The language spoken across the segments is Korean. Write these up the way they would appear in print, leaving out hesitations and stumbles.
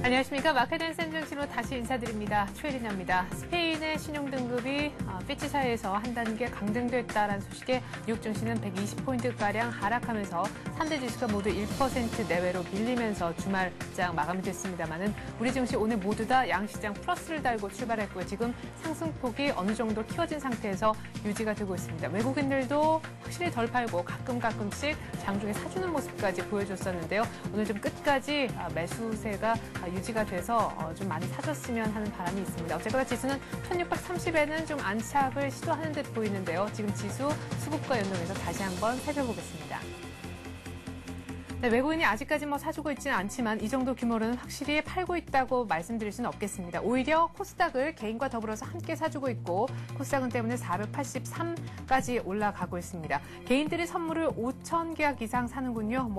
안녕하십니까. 마켓앤센 증시로 다시 인사드립니다. 최혜린입니다. 스페인의 신용등급이 피치사에서 한 단계 강등됐다는 소식에 뉴욕 증시는 120포인트가량 하락하면서 3대 지수가 모두 1% 내외로 밀리면서 주말장 마감이 됐습니다만은 우리 증시 오늘 모두 다 양시장 플러스를 달고 출발했고요. 지금 상승폭이 어느 정도 키워진 상태에서 유지가 되고 있습니다. 외국인들도 확실히 덜 팔고 가끔씩 장중에 사주는 모습까지 보여줬었는데요. 오늘 좀 끝까지 매수세가 유지가 돼서 좀 많이 사줬으면 하는 바람이 있습니다. 어쨌거나 지수는 1630에는 좀 안착을 시도하는 듯 보이는데요. 지금 지수 수급과 연동해서 다시 한번 살펴보겠습니다. 네, 외국인이 아직까지 사주고 있지는 않지만 이 정도 규모로는 확실히 팔고 있다고 말씀드릴 수는 없겠습니다. 오히려 코스닥을 개인과 더불어서 함께 사주고 있고 코스닥은 때문에 483까지 올라가고 있습니다. 개인들이 선물을 5천 계약 이상 사는군요.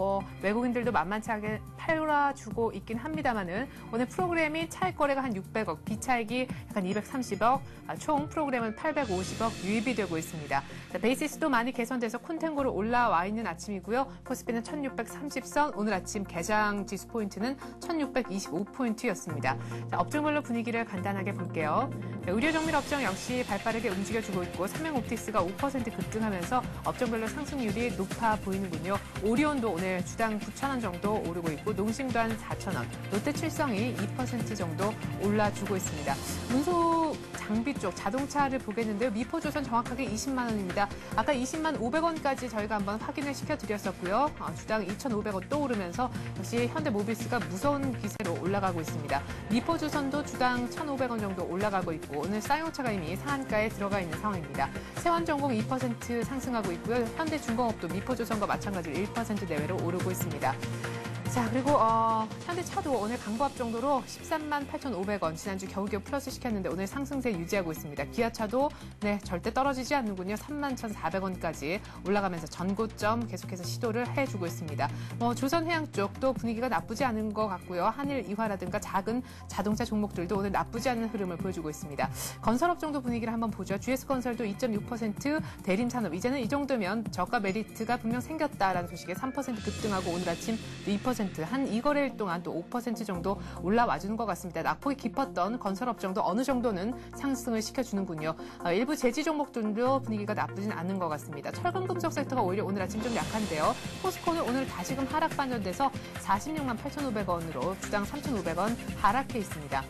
외국인들도 만만치 않게 팔아주고 있긴 합니다만은 오늘 프로그램이 차익 거래가 한 600억, 비차익이 약간 230억, 총 프로그램은 850억 유입이 되고 있습니다. 자, 베이시스도 많이 개선돼서 콘텐고로 올라와 있는 아침이고요. 코스피는 1630선, 오늘 아침 개장 지수 포인트는 1625포인트였습니다. 자, 업종별로 분위기를 간단하게 볼게요. 자, 의료정밀 업종 역시 발빠르게 움직여주고 있고 삼명옵틱스가 5% 급등하면서 업종별로 상승률이 높아 보이는군요. 오리온도 오늘 주당 9,000원 정도 오르고 있고 농심도 한 4,000원, 롯데칠성이 2% 정도 올라주고 있습니다. 운수 장비 쪽 자동차를 보겠는데요. 미포조선 정확하게 20만 원입니다. 아까 20만 500원까지 저희가 한번 확인을 시켜드렸었고요. 주당 2,500원 또 오르면서 역시 현대모비스가 무서운 기세로 올라가고 있습니다. 미포조선도 주당 1,500원 정도 올라가고 있고 오늘 쌍용차가 이미 상한가에 들어가 있는 상황입니다. 세원전공 2% 상승하고 있고요. 현대중공업도 미포조선과 마찬가지로 1% 내외로 오르고 있습니다. 자, 그리고 현대차도 오늘 강보합 정도로 13만 8,500원, 지난주 겨우겨우 플러스 시켰는데 오늘 상승세 유지하고 있습니다. 기아차도 절대 떨어지지 않는군요. 3만 1,400원까지 올라가면서 전고점 계속해서 시도를 해주고 있습니다. 조선해양 쪽도 분위기가 나쁘지 않은 것 같고요. 한일 이화라든가 작은 자동차 종목들도 오늘 나쁘지 않은 흐름을 보여주고 있습니다. 건설업 정도 분위기를 한번 보죠. GS건설도 2.6%, 대림산업 이제는 이 정도면 저가 메리트가 분명 생겼다라는 소식에 3% 급등하고 오늘 아침 2% 한 2거래일 동안 또 5% 정도 올라와주는 것 같습니다. 낙폭이 깊었던 건설업종도 어느 정도는 상승을 시켜주는군요. 일부 제지 종목들도 분위기가 나쁘진 않은 것 같습니다. 철강금속 섹터가 오히려 오늘 아침 좀 약한데요. 포스코는 오늘 다시금 하락 반전돼서 46만 8,500원으로 주당 3,500원 하락해 있습니다.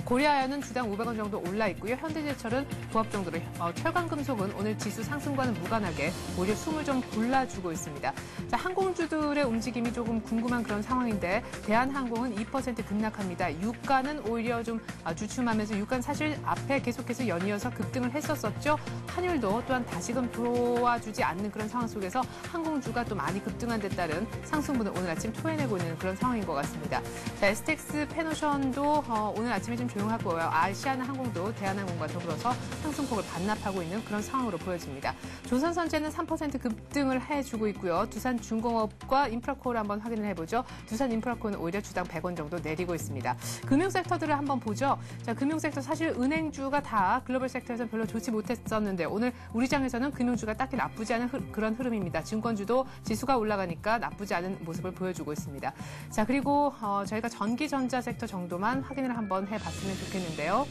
고려아연은 주당 500원 정도 올라 있고요. 현대제철은 부합 정도로 철강금속은 오늘 지수 상승과는 무관하게 오히려 숨을 좀 골라주고 있습니다. 자, 항공주들의 움직임이 조금 궁금한 그런 상황인데 대한항공은 2% 급락합니다. 유가는 오히려 좀 주춤하면서 유가는 사실 앞에 계속해서 연이어서 급등을 했었었죠. 환율도 또한 다시금 도와주지 않는 그런 상황 속에서 항공주가 또 많이 급등한 데 따른 상승분을 오늘 아침 토해내고 있는 그런 상황인 것 같습니다. 자, 에스텍스 페노션도 오늘 아침에 좀 조용하고요. 아시아나항공도 대한항공과 더불어서 상승폭을 반납하고 있는 그런 상황으로 보여집니다. 조선선제는 3% 급등을 해주고 있고요. 두산중공업과 인프라코어를 한번 확인을 해보죠. 두산인프라코어는 오히려 주당 100원 정도 내리고 있습니다. 금융섹터들을 한번 보죠. 자, 금융섹터 사실 은행주가 다 글로벌 섹터에서는 별로 좋지 못했었는데 오늘 우리 장에서는 금융주가 딱히 나쁘지 않은 그런 흐름입니다. 증권주도 지수가 올라가니까 나쁘지 않은 모습을 보여주고 있습니다. 자, 그리고 저희가 전기전자 섹터 정도만 확인을 한번 해봤습니다. 좋겠는데요.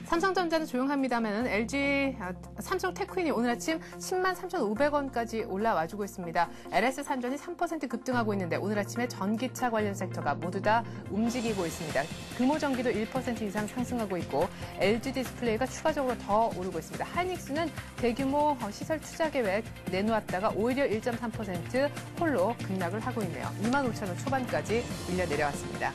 삼성전자는 조용합니다만 LG 삼성테크인이 오늘 아침 10만 3,500원까지 올라와주고 있습니다. LS산전이 3% 급등하고 있는데 오늘 아침에 전기차 관련 섹터가 모두 다 움직이고 있습니다. 금호전기도 1% 이상 상승하고 있고 LG디스플레이가 추가적으로 더 오르고 있습니다. 하이닉스는 대규모 시설 투자 계획 내놓았다가 오히려 1.3% 홀로 급락을 하고 있네요. 25,000원 초반까지 밀려 내려왔습니다.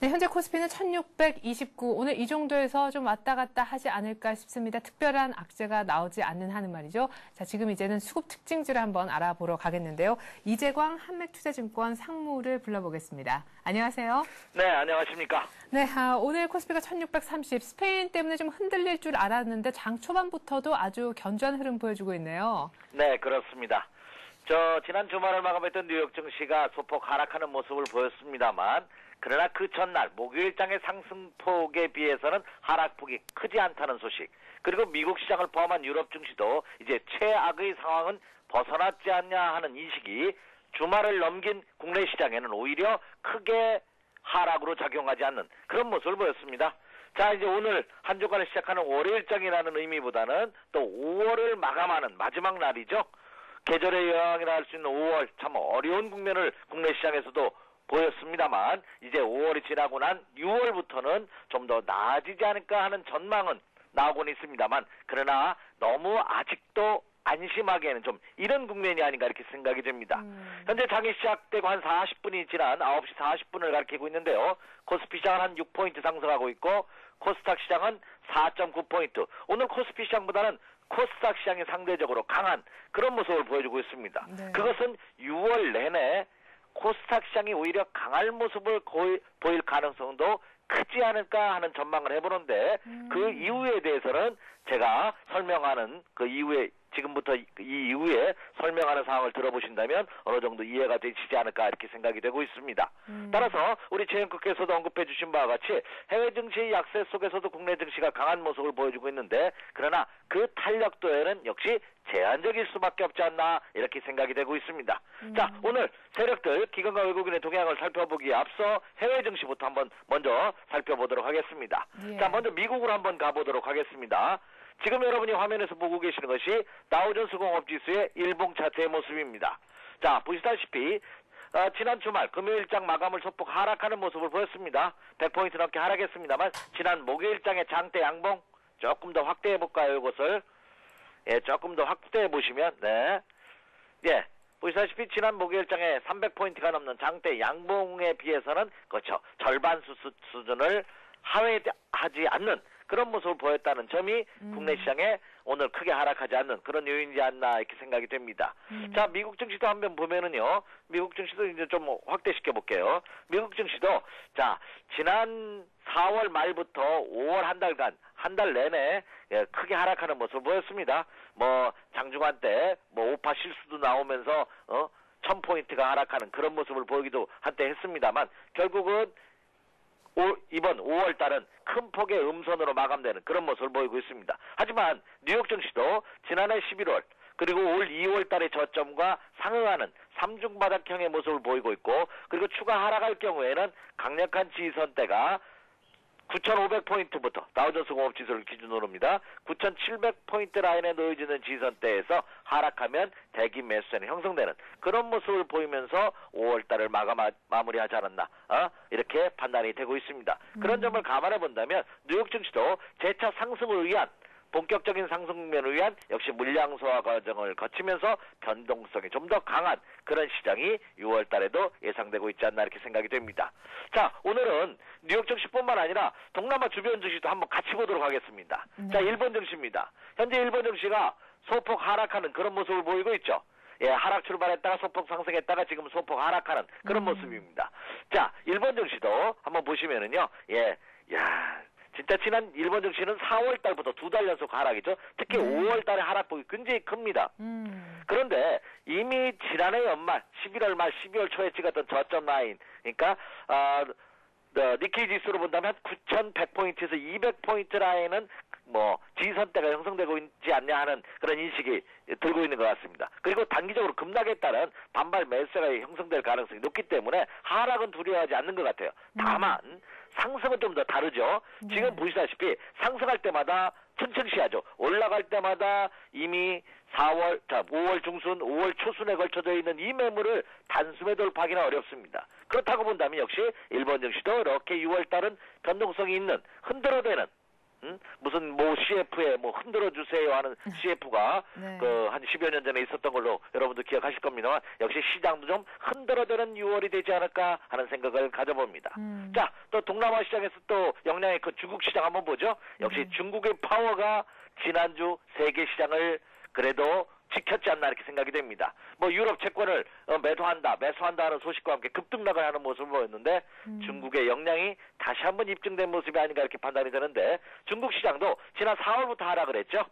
네, 현재 코스피는 1629, 오늘 이 정도에서 좀 왔다 갔다 하지 않을까 싶습니다. 특별한 악재가 나오지 않는 한은 말이죠. 자, 지금 이제는 수급 특징주를 한번 알아보러 가겠는데요. 이재광 한맥투자증권 상무를 불러보겠습니다. 안녕하세요. 네, 안녕하십니까. 네, 오늘 코스피가 1630, 스페인 때문에 좀 흔들릴 줄 알았는데 장 초반부터도 아주 견조한 흐름 보여주고 있네요. 네, 그렇습니다. 지난 주말을 마감했던 뉴욕 증시가 소폭 하락하는 모습을 보였습니다만 그러나 그 전날 목요일장의 상승폭에 비해서는 하락폭이 크지 않다는 소식, 그리고 미국 시장을 포함한 유럽 증시도 이제 최악의 상황은 벗어났지 않냐 하는 인식이 주말을 넘긴 국내 시장에는 오히려 크게 하락으로 작용하지 않는 그런 모습을 보였습니다. 자, 이제 오늘 한 주간을 시작하는 월요일장이라는 의미보다는 또 5월을 마감하는 마지막 날이죠. 계절의 여왕이라 할 수 있는 5월, 참 어려운 국면을 국내 시장에서도 보였습니다만 이제 5월이 지나고 난 6월부터는 좀 더 나아지지 않을까 하는 전망은 나오고는 있습니다만, 그러나 너무 아직도 안심하기에는 좀 이런 국면이 아닌가 이렇게 생각이 됩니다. 현재 장이 시작되고 한 40분이 지난 9시 40분을 가리키고 있는데요. 코스피 시장은 한 6포인트 상승하고 있고 코스닥 시장은 4.9포인트. 오늘 코스피 시장보다는 코스닥 시장이 상대적으로 강한 그런 모습을 보여주고 있습니다. 네. 그것은 6월 내내 코스닥 시장이 오히려 강할 모습을 보일 가능성도 크지 않을까 하는 전망을 해보는데 그 이유에 대해서는 제가 설명하는 그 이후에 지금부터 이 이후에 설명하는 상황을 들어보신다면 어느 정도 이해가 되시지 않을까 이렇게 생각이 되고 있습니다. 따라서 우리 최영국께서도 언급해 주신 바와 같이 해외 증시의 약세 속에서도 국내 증시가 강한 모습을 보여주고 있는데, 그러나 그 탄력도에는 역시 제한적일 수밖에 없지 않나 이렇게 생각이 되고 있습니다. 자, 오늘 세력들 기관과 외국인의 동향을 살펴보기에 앞서 해외 증시부터 한번 먼저 살펴보도록 하겠습니다. 예. 자, 먼저 미국으로 한번 가보도록 하겠습니다. 지금 여러분이 화면에서 보고 계시는 것이 다우존스 공업지수의 일봉 차트의 모습입니다. 자, 보시다시피 지난 주말 금요일장 마감을 소폭 하락하는 모습을 보였습니다. 100포인트 넘게 하락했습니다만 지난 목요일장의 장대 양봉 조금 더 확대해 볼까요? 이것을 조금 더 확대해 보시면 보시다시피 지난 목요일장에 300포인트가 넘는 장대 양봉에 비해서는 그렇죠, 절반 수준을 하회하지 않는 그런 모습을 보였다는 점이 국내 시장에 오늘 크게 하락하지 않는 그런 요인이지 않나 이렇게 생각이 됩니다. 자, 미국 증시도 한번 보면은요, 미국 증시도 이제 좀 확대시켜 볼게요. 미국 증시도 자, 지난 4월 말부터 5월 한 달 내내 크게 하락하는 모습을 보였습니다. 뭐 장중한 때 뭐 5파 실수도 나오면서 1000포인트가 하락하는 그런 모습을 보이기도 한때 했습니다만 결국은 이번 5월 달은 큰 폭의 음선으로 마감되는 그런 모습을 보이고 있습니다. 하지만 뉴욕 증시도 지난해 11월 그리고 올 2월 달의 저점과 상응하는 3중 바닥형의 모습을 보이고 있고, 그리고 추가 하락할 경우에는 강력한 지지선대가 9,500포인트부터 다우존스 공업지수를 기준으로입니다. 9,700포인트 라인에 놓여지는 지지선대에서 하락하면 대기 매수세는 형성되는 그런 모습을 보이면서 5월달을 마무리하지 않았나 이렇게 판단이 되고 있습니다. 그런 점을 감안해 본다면 뉴욕 증시도 재차 상승을 위한 본격적인 상승 국면을 위한 역시 물량 소화 과정을 거치면서 변동성이 좀 더 강한 그런 시장이 6월 달에도 예상되고 있지 않나 이렇게 생각이 됩니다. 자, 오늘은 뉴욕 증시뿐만 아니라 동남아 주변 증시도 한번 같이 보도록 하겠습니다. 자, 일본 증시입니다. 현재 일본 증시가 소폭 하락하는 그런 모습을 보이고 있죠. 하락 출발했다가 소폭 상승했다가 지금 소폭 하락하는 그런 모습입니다. 자, 일본 증시도 한번 보시면은요, 진짜 지난 일본 증시는 4월 달부터 2달 연속 하락이죠. 특히 5월 달에 하락폭이 굉장히 큽니다. 그런데 이미 지난해 연말 11월 말 12월 초에 찍었던 저점 라인, 그러니까 니케이 지수로 본다면 9,100포인트에서 200포인트 라인은 뭐 지지선대가 형성되고 있지 않냐 하는 그런 인식이 들고 있는 것 같습니다. 그리고 단기적으로 급락에 따른 반발 매수세가 형성될 가능성이 높기 때문에 하락은 두려워하지 않는 것 같아요. 다만 상승은 좀 더 다르죠. 지금 보시다시피 상승할 때마다 층층시하죠. 올라갈 때마다 이미 5월 중순, 5월 초순에 걸쳐져 있는 이 매물을 단숨에 돌파하기는 어렵습니다. 그렇다고 본다면 역시 일본 증시도 이렇게 6월 달은 변동성이 있는 흔들어대는 무슨 뭐 CF에 뭐 흔들어 주세요 하는 CF가 한 10여 년 전에 있었던 걸로 여러분도 기억하실 겁니다만 역시 시장도 좀 흔들어대는 6월이 되지 않을까 하는 생각을 가져봅니다. 자, 또 동남아 시장에서 또 영향의 큰 중국 시장 한번 보죠. 역시 중국의 파워가 지난주 세계 시장을 그래도 지켰지 않나 이렇게 생각이 됩니다. 뭐 유럽 채권을 매수한다 하는 소식과 함께 급등락을 하는 모습을 보였는데 중국의 역량이 다시 한번 입증된 모습이 아닌가 이렇게 판단이 되는데, 중국 시장도 지난 4월부터 하락을 했죠.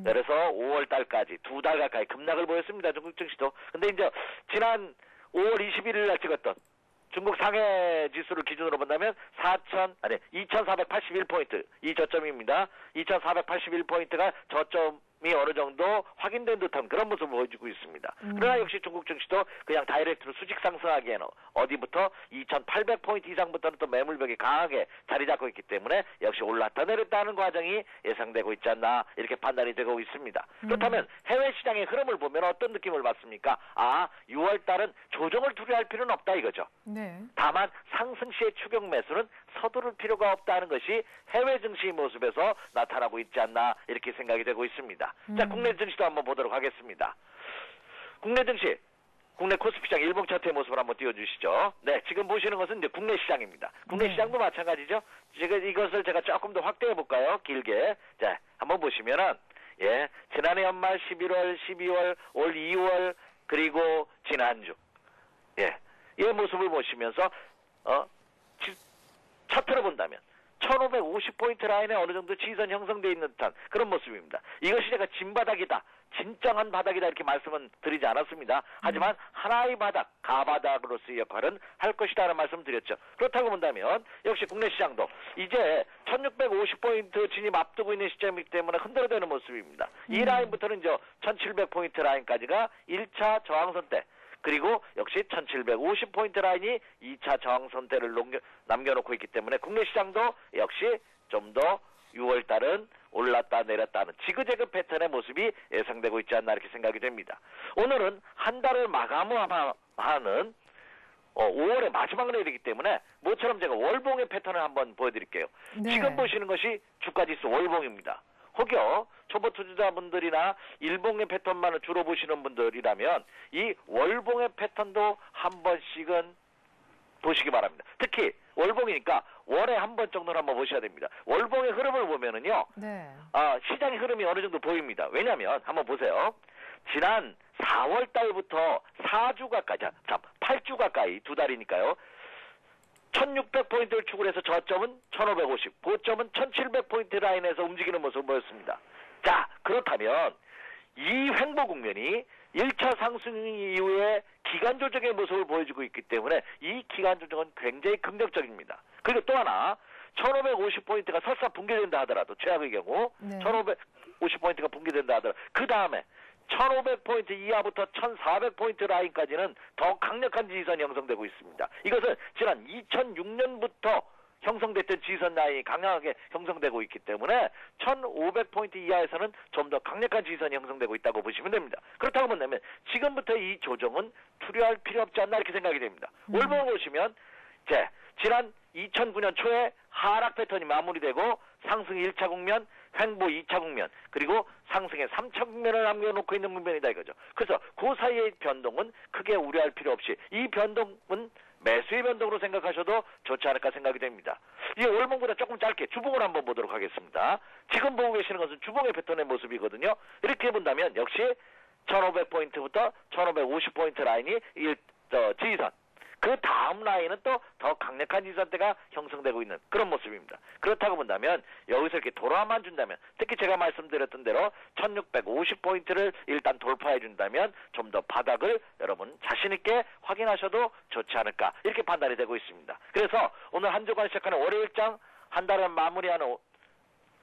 그래서 5월 달까지 2달 가까이 급락을 보였습니다. 중국 증시도. 근데 이제 지난 5월 21일 날 찍었던 중국 상해 지수를 기준으로 본다면 2,481포인트 이 저점입니다. 2,481포인트가 저점 어느 정도 확인된 듯한 그런 모습을 보여주고 있습니다. 그러나 역시 중국 증시도 그냥 다이렉트로 수직 상승하기에는 어디부터 2,800포인트 이상부터는 또 매물벽이 강하게 자리 잡고 있기 때문에 역시 올랐다 내렸다 하는 과정이 예상되고 있지 않나 이렇게 판단이 되고 있습니다. 그렇다면 해외 시장의 흐름을 보면 어떤 느낌을 받습니까? 6월 달은 조정을 두려워할 필요는 없다 이거죠. 네. 다만 상승 시의 추격 매수는 서두를 필요가 없다는 것이 해외 증시의 모습에서 나타나고 있지 않나 이렇게 생각이 되고 있습니다. 자, 국내 증시도 한번 보도록 하겠습니다. 국내 증시, 국내 코스피시장 일봉 차트의 모습을 한번 띄워주시죠. 네, 지금 보시는 것은 이제 국내 시장입니다. 국내 시장도 마찬가지죠. 지금 이것을 제가 조금 더 확대해 볼까요? 길게. 자, 한번 보시면은 예, 지난해 연말 11월, 12월, 올 2월 그리고 지난주 예, 이 모습을 보시면서 차트를 본다면 1550포인트 라인에 어느 정도 지선 형성되어 있는 듯한 그런 모습입니다. 이것이 제가 진바닥이다, 진정한 바닥이다 이렇게 말씀은 드리지 않았습니다. 하지만 하나의 바닥, 가바닥으로서의 역할은 할 것이다라는 말씀 드렸죠. 그렇다고 본다면 역시 국내 시장도 이제 1650포인트 진입 앞두고 있는 시점이기 때문에 흔들어대는 모습입니다. 이 라인부터는 이제 1700포인트 라인까지가 1차 저항선 대, 그리고 역시 1750포인트 라인이 2차 저항선대를 남겨놓고 있기 때문에 국내 시장도 역시 좀 더 6월달은 올랐다 내렸다 하는 지그재그 패턴의 모습이 예상되고 있지 않나 이렇게 생각이 됩니다. 오늘은 한 달을 마감하는 5월의 마지막 날이기 때문에 모처럼 제가 월봉의 패턴을 한번 보여드릴게요. 네. 지금 보시는 것이 주가지수 월봉입니다. 혹여 초보 투자자분들이나 일봉의 패턴만을 주로 보시는 분들이라면 이 월봉의 패턴도 한 번씩은 보시기 바랍니다. 특히 월봉이니까 월에 한 번 정도는 한번 보셔야 됩니다. 월봉의 흐름을 보면은요, 네. 시장의 흐름이 어느 정도 보입니다. 왜냐하면 한번 보세요. 지난 4월 달부터 4주 가까이, 8주 가까이 두 달이니까요. 1600포인트를 추구를 해서 저점은 1550, 고점은 1700포인트 라인에서 움직이는 모습을 보였습니다. 자, 그렇다면 이 횡보 국면이 1차 상승 이후에 기간 조정의 모습을 보여주고 있기 때문에 이 기간 조정은 굉장히 긍정적입니다. 그리고 또 하나 1550포인트가 설사 붕괴된다 하더라도 최악의 경우 네. 1550포인트가 붕괴된다 하더라도 그 다음에 1500포인트 이하부터 1400포인트 라인까지는 더 강력한 지지선이 형성되고 있습니다. 이것은 지난 2006년부터 형성됐던 지지선 라인이 강하게 형성되고 있기 때문에 1500포인트 이하에서는 좀 더 강력한 지지선이 형성되고 있다고 보시면 됩니다. 그렇다고 본다면 지금부터 이 조정은 투려할 필요 없지 않나 이렇게 생각이 됩니다. 월봉을 보시면 지난 2009년 초에 하락 패턴이 마무리되고 상승 1차 국면, 횡보 2차 국면, 그리고 상승의 3차 국면을 남겨놓고 있는 국면이다 이거죠. 그래서 그 사이의 변동은 크게 우려할 필요 없이 이 변동은 매수의 변동으로 생각하셔도 좋지 않을까 생각이 됩니다. 이 월봉보다 조금 짧게 주봉을 한번 보도록 하겠습니다. 지금 보고 계시는 것은 주봉의 패턴의 모습이거든요. 이렇게 본다면 역시 1500포인트부터 1550포인트 라인이 지지선, 그 다음 라인은 또 더 강력한 지지선대가 형성되고 있는 그런 모습입니다. 그렇다고 본다면 여기서 이렇게 돌아만 준다면, 특히 제가 말씀드렸던 대로 1650포인트를 일단 돌파해 준다면 좀 더 바닥을 여러분 자신 있게 확인하셔도 좋지 않을까 이렇게 판단이 되고 있습니다. 그래서 오늘 한 주간 시작하는 월요일장 한 달을 마무리하는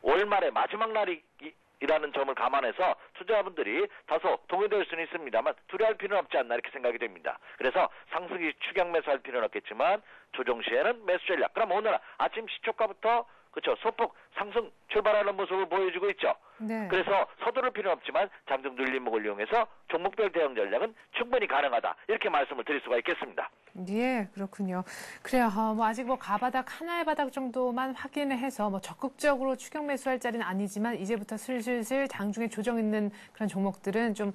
월말의 마지막 날이라는 점을 감안해서 투자자분들이 다소 동요될 수는 있습니다만 두려워할 필요는 없지 않나 이렇게 생각이 됩니다. 그래서 상승이 추격 매수할 필요는 없겠지만 조정 시에는 매수 전략. 그럼 오늘 아침 시초가부터 그렇죠, 소폭 상승 출발하는 모습을 보여주고 있죠. 네. 그래서 서두를 필요는 없지만 잠정 눌림목을 이용해서 종목별 대응 전략은 충분히 가능하다 이렇게 말씀을 드릴 수가 있겠습니다. 예, 그렇군요. 그래요. 아직 가바닥, 하나의 바닥 정도만 확인을 해서 적극적으로 추격 매수할 자리는 아니지만 이제부터 슬슬 장중에 조정 있는 그런 종목들은 좀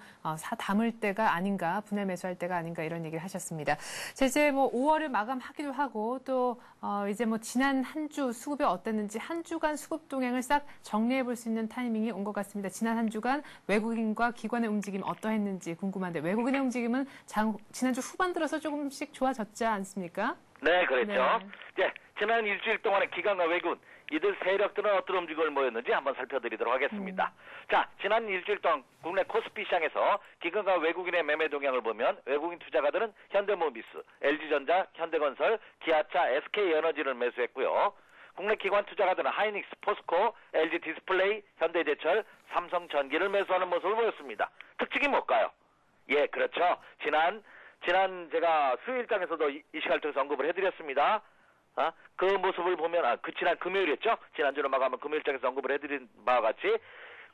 담을 때가 아닌가, 분할 매수할 때가 아닌가 이런 얘기를 하셨습니다. 자, 이제 5월을 마감하기도 하고 또 이제 지난 한 주 수급이 어땠는지 한 주간 수급 동향을 싹 정리해 볼 수 있는 타이밍이 온 것 같습니다. 지난 한 주간 외국인과 기관의 움직임 어떠했는지 궁금한데 외국인의 움직임은 지난주 후반 들어서 조금씩 좋아졌지 않습니까? 네, 그렇죠. 네. 지난 일주일 동안의 기관과 외국인 이들 세력들은 어떤 움직임을 보였는지 한번 살펴드리도록 하겠습니다. 자, 지난 일주일 동안 국내 코스피 시장에서 기관과 외국인의 매매 동향을 보면 외국인 투자가들은 현대모비스, LG전자, 현대건설, 기아차, SK에너지를 매수했고요. 국내 기관 투자가들은 하이닉스, 포스코, LG 디스플레이, 현대제철, 삼성전기를 매수하는 모습을 보였습니다. 특징이 뭘까요? 예, 그렇죠. 지난 제가 수요일장에서도 이 시간을 통해서 언급을 해드렸습니다. 그 모습을 보면, 지난 금요일이었죠? 지난주로 마감한 금요일장에서 언급을 해드린 바와 같이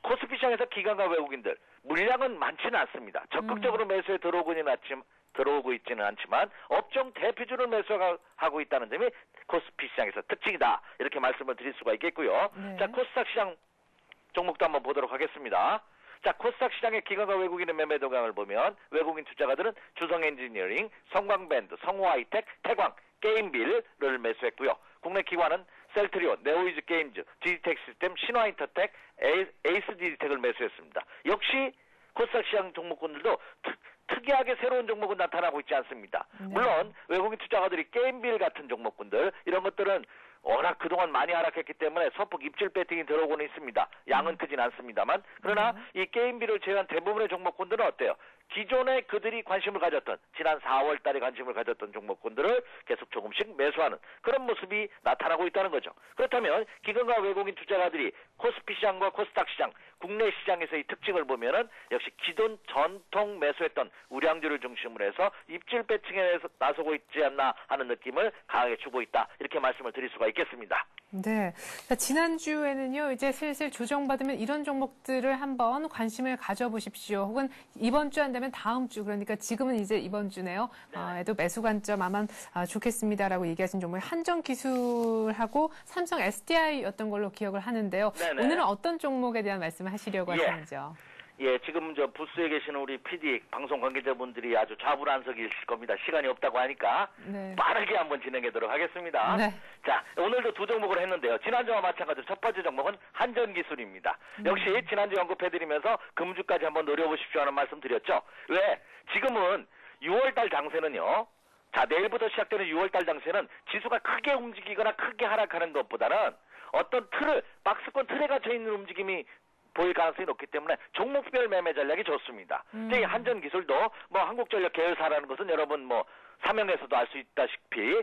코스피 시장에서 기관과 외국인들 물량은 많지는 않습니다. 적극적으로 매수에 들어오고 있지는 않지만 업종 대표주를 매수하고 있다는 점이 코스피 시장에서 특징이다. 이렇게 말씀을 드릴 수가 있겠고요. 네. 자, 코스닥 시장 종목도 한번 보도록 하겠습니다. 자, 코스닥 시장의 기관과 외국인의 매매 동향을 보면 외국인 투자가들은 주성엔지니어링, 성광밴드, 성호하이텍, 태광, 게임빌을 매수했고요. 국내 기관은 셀트리온, 네오이즈 게임즈, 디지텍 시스템, 신화인터텍, 에이스 디지텍을 매수했습니다. 역시 코스닥 시장 종목군들도 특이하게 새로운 종목은 나타나고 있지 않습니다. 네. 물론 외국인 투자가들이 게임빌 같은 종목군들 이런 것들은 워낙 그동안 많이 하락했기 때문에 소폭 입질 배팅이 들어오고는 있습니다. 양은 크진 않습니다만. 그러나 이 게임비를 제외한 대부분의 종목군들은 어때요? 기존에 그들이 관심을 가졌던 지난 4월 달에 관심을 가졌던 종목군들을 계속 조금씩 매수하는 그런 모습이 나타나고 있다는 거죠. 그렇다면 기관과 외국인 투자가들이 코스피 시장과 코스닥 시장, 국내 시장에서의 특징을 보면은 역시 기존 전통 매수했던 우량주를 중심으로 해서 입질 배팅에 나서고 있지 않나 하는 느낌을 강하게 주고 있다. 이렇게 말씀을 드릴 수가 있겠습니다. 네. 지난주에는요, 이제 슬슬 조정받으면 이런 종목들을 한번 관심을 가져보십시오. 혹은 이번 주 안 되면 다음 주, 그러니까 지금은 이제 이번 주네요. 에도 매수 관점 아마 좋겠습니다라고 얘기하신 종목이 한전기술하고 삼성 SDI였던 걸로 기억을 하는데요. 네네. 오늘은 어떤 종목에 대한 말씀을 하시려고 하시는지요? 예, 지금 저 부스에 계시는 우리 PD 방송 관계자분들이 아주 좌불안석이실 겁니다. 시간이 없다고 하니까 네. 빠르게 한번 진행하도록 하겠습니다. 네. 자, 오늘도 두 종목을 했는데요. 지난주와 마찬가지로 첫 번째 종목은 한전기술입니다. 역시 지난주에 언급해드리면서 금주까지 한번 노려보십시오 하는 말씀 드렸죠. 왜? 지금은 6월달 장세는요. 자, 내일부터 시작되는 6월달 장세는 지수가 크게 움직이거나 크게 하락하는 것보다는 어떤 박스권 틀에 갇혀있는 움직임이 보일 가능성이 높기 때문에 종목별 매매 전략이 좋습니다. 이 한전기술도 뭐 한국전력 계열사라는 것은 여러분 뭐 사명에서도 알 수 있다시피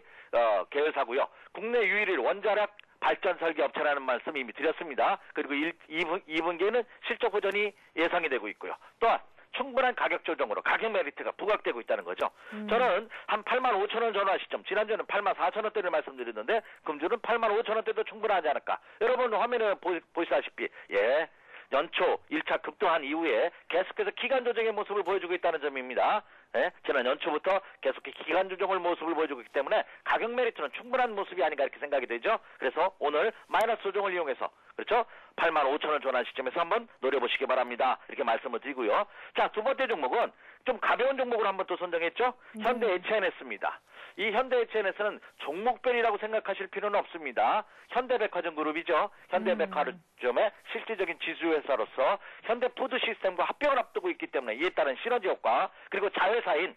계열사고요. 국내 유일의 원자력 발전 설계 업체라는 말씀 이미 드렸습니다. 그리고 2분기에는 실적 호전이 예상이 되고 있고요. 또한 충분한 가격 조정으로 가격 메리트가 부각되고 있다는 거죠. 저는 한 85,000원 전환 시점, 지난주에는 84,000원대를 말씀드렸는데 금주는 85,000원대도 충분하지 않을까. 여러분 화면에 보시다시피 연초 1차 급등한 이후에 계속해서 기간 조정의 모습을 보여주고 있다는 점입니다. 지난 연초부터 계속해 기간 조정을 모습을 보여주고 있기 때문에 가격 메리트는 충분한 모습이 아닌가 이렇게 생각이 되죠. 그래서 오늘 마이너스 조정을 이용해서 그렇죠? 85,000원 전환 시점에서 한번 노려보시기 바랍니다. 이렇게 말씀을 드리고요. 자, 두 번째 종목은 좀 가벼운 종목으로 한번 또 선정했죠. 현대 HNS입니다. 이 현대 HNS는 종목별이라고 생각하실 필요는 없습니다. 현대백화점 그룹이죠. 현대백화점의 실질적인 지주회사로서 현대푸드 시스템과 합병을 앞두고 있기 때문에 이에 따른 시너지 효과 그리고 자회사인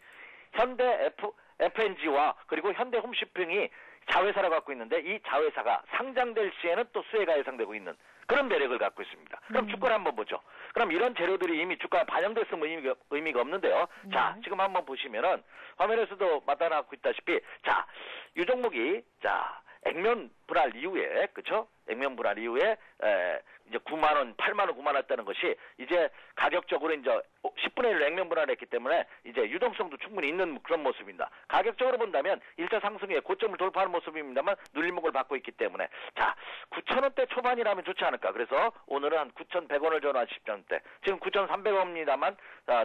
현대 FNG와 그리고 현대홈쇼핑이 자회사를 갖고 있는데 이 자회사가 상장될 시에는 또 수혜가 예상되고 있는 그런 매력을 갖고 있습니다. 그럼 주가를 한번 보죠. 그럼 이런 재료들이 이미 주가에 반영됐으면 의미가 없는데요. 자, 지금 한번 보시면은 화면에서도 나타나고 있다시피 자, 이 종목이 자, 액면 분할 이후에 그렇죠? 액면 분할 이후에 이제 9만 원, 8만 원, 9만 원 했다는 것이 이제 가격적으로 이제 10분의 1로 액면 분할을 했기 때문에 이제 유동성도 충분히 있는 그런 모습입니다. 가격적으로 본다면 1차 상승에 고점을 돌파하는 모습입니다만 눌림목을 받고 있기 때문에 자, 9,000원대 초반이라면 좋지 않을까. 그래서 오늘은 한 9,100원을 전환 시점대. 지금 9,300원입니다만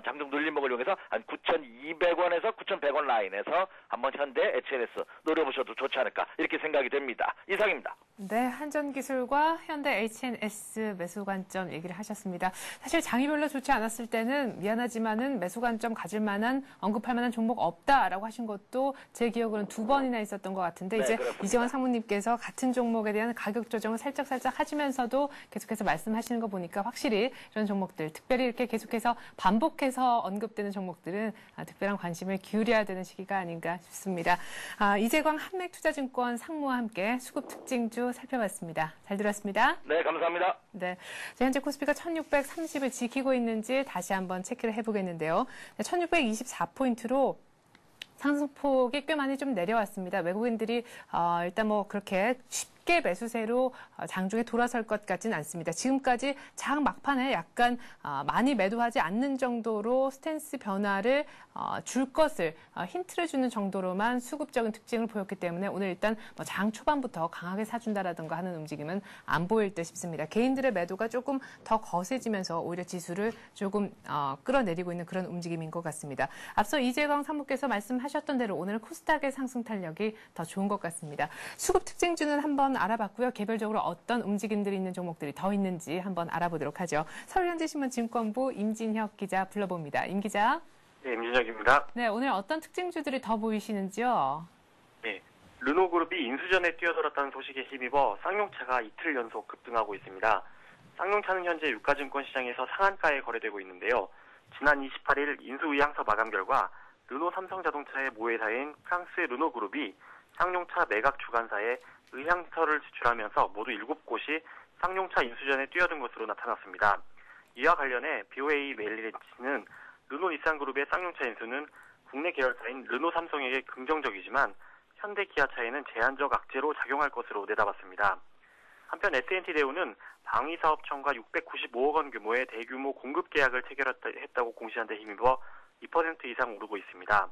장중 눌림목을 이용해서 한 9,200원에서 9,100원 라인에서 한번 현대 HNS 노려보셔도 좋지 않을까. 이렇게 생각이 됩니다. 이상입니다. 네, 한전기술과 현대 HNS 매수 관점 얘기를 하셨습니다. 사실 장이별로 좋지 않았을 때는 미안하지만은 매수 관점 가질 만한 언급할 만한 종목 없다라고 하신 것도 제 기억으로는 2번이나 있었던 것 같은데 네, 이제 그렇습니다. 이재원 상무님께서 같은 종목에 대한 가격 조정을 살짝 하시면서도 계속해서 말씀하시는 거 보니까 확실히 이런 종목들 특별히 이렇게 계속해서 반복해서 언급되는 종목들은 특별한 관심을 기울여야 되는 시기가 아닌가 싶습니다. 이재광 한맥투자증권 상무와 함께 수급 특징주 살펴봤습니다. 잘 들었습니다. 네, 감사합니다. 네, 현재 코스피가 1630을 지키고 있는지 다시 한번 체크를 해보겠는데요. 1624포인트로 상승폭이 꽤 많이 좀 내려왔습니다. 외국인들이 일단 뭐 그렇게 쉽게 쉽게 매수세로 장중에 돌아설 것 같지는 않습니다. 지금까지 장 막판에 약간 많이 매도하지 않는 정도로 스탠스 변화를 줄 것을 힌트를 주는 정도로만 수급적인 특징을 보였기 때문에 오늘 일단 장 초반부터 강하게 사준다라든가 하는 움직임은 안 보일 듯 싶습니다. 개인들의 매도가 조금 더 거세지면서 오히려 지수를 조금 끌어내리고 있는 그런 움직임인 것 같습니다. 앞서 이재광 사무께서 말씀하셨던 대로 오늘은 코스닥의 상승 탄력이 더 좋은 것 같습니다. 수급 특징주는 한번 알아봤고요. 개별적으로 어떤 움직임들이 있는 종목들이 더 있는지 한번 알아보도록 하죠. 서울현대신문 증권부 임진혁 기자 불러봅니다. 임 기자. 네, 임진혁입니다. 네, 오늘 어떤 특징주들이 더 보이시는지요? 네, 르노그룹이 인수전에 뛰어들었다는 소식에 힘입어 쌍용차가 이틀 연속 급등하고 있습니다. 쌍용차는 현재 유가증권 시장에서 상한가에 거래되고 있는데요. 지난 28일 인수의향서 마감 결과 르노 삼성자동차의 모회사인 프랑스 르노그룹이 쌍용차 매각 주관사에 의향서를 제출하면서 모두 7곳이 쌍용차 인수전에 뛰어든 것으로 나타났습니다. 이와 관련해 BOA 메일리치는 르노 닛산그룹의 쌍용차 인수는 국내 계열사인 르노 삼성에게 긍정적이지만 현대 기아차에는 제한적 악재로 작용할 것으로 내다봤습니다. 한편 S&T 대우는 방위사업청과 695억 원 규모의 대규모 공급 계약을 체결했다고 공시한 데 힘입어 2% 이상 오르고 있습니다.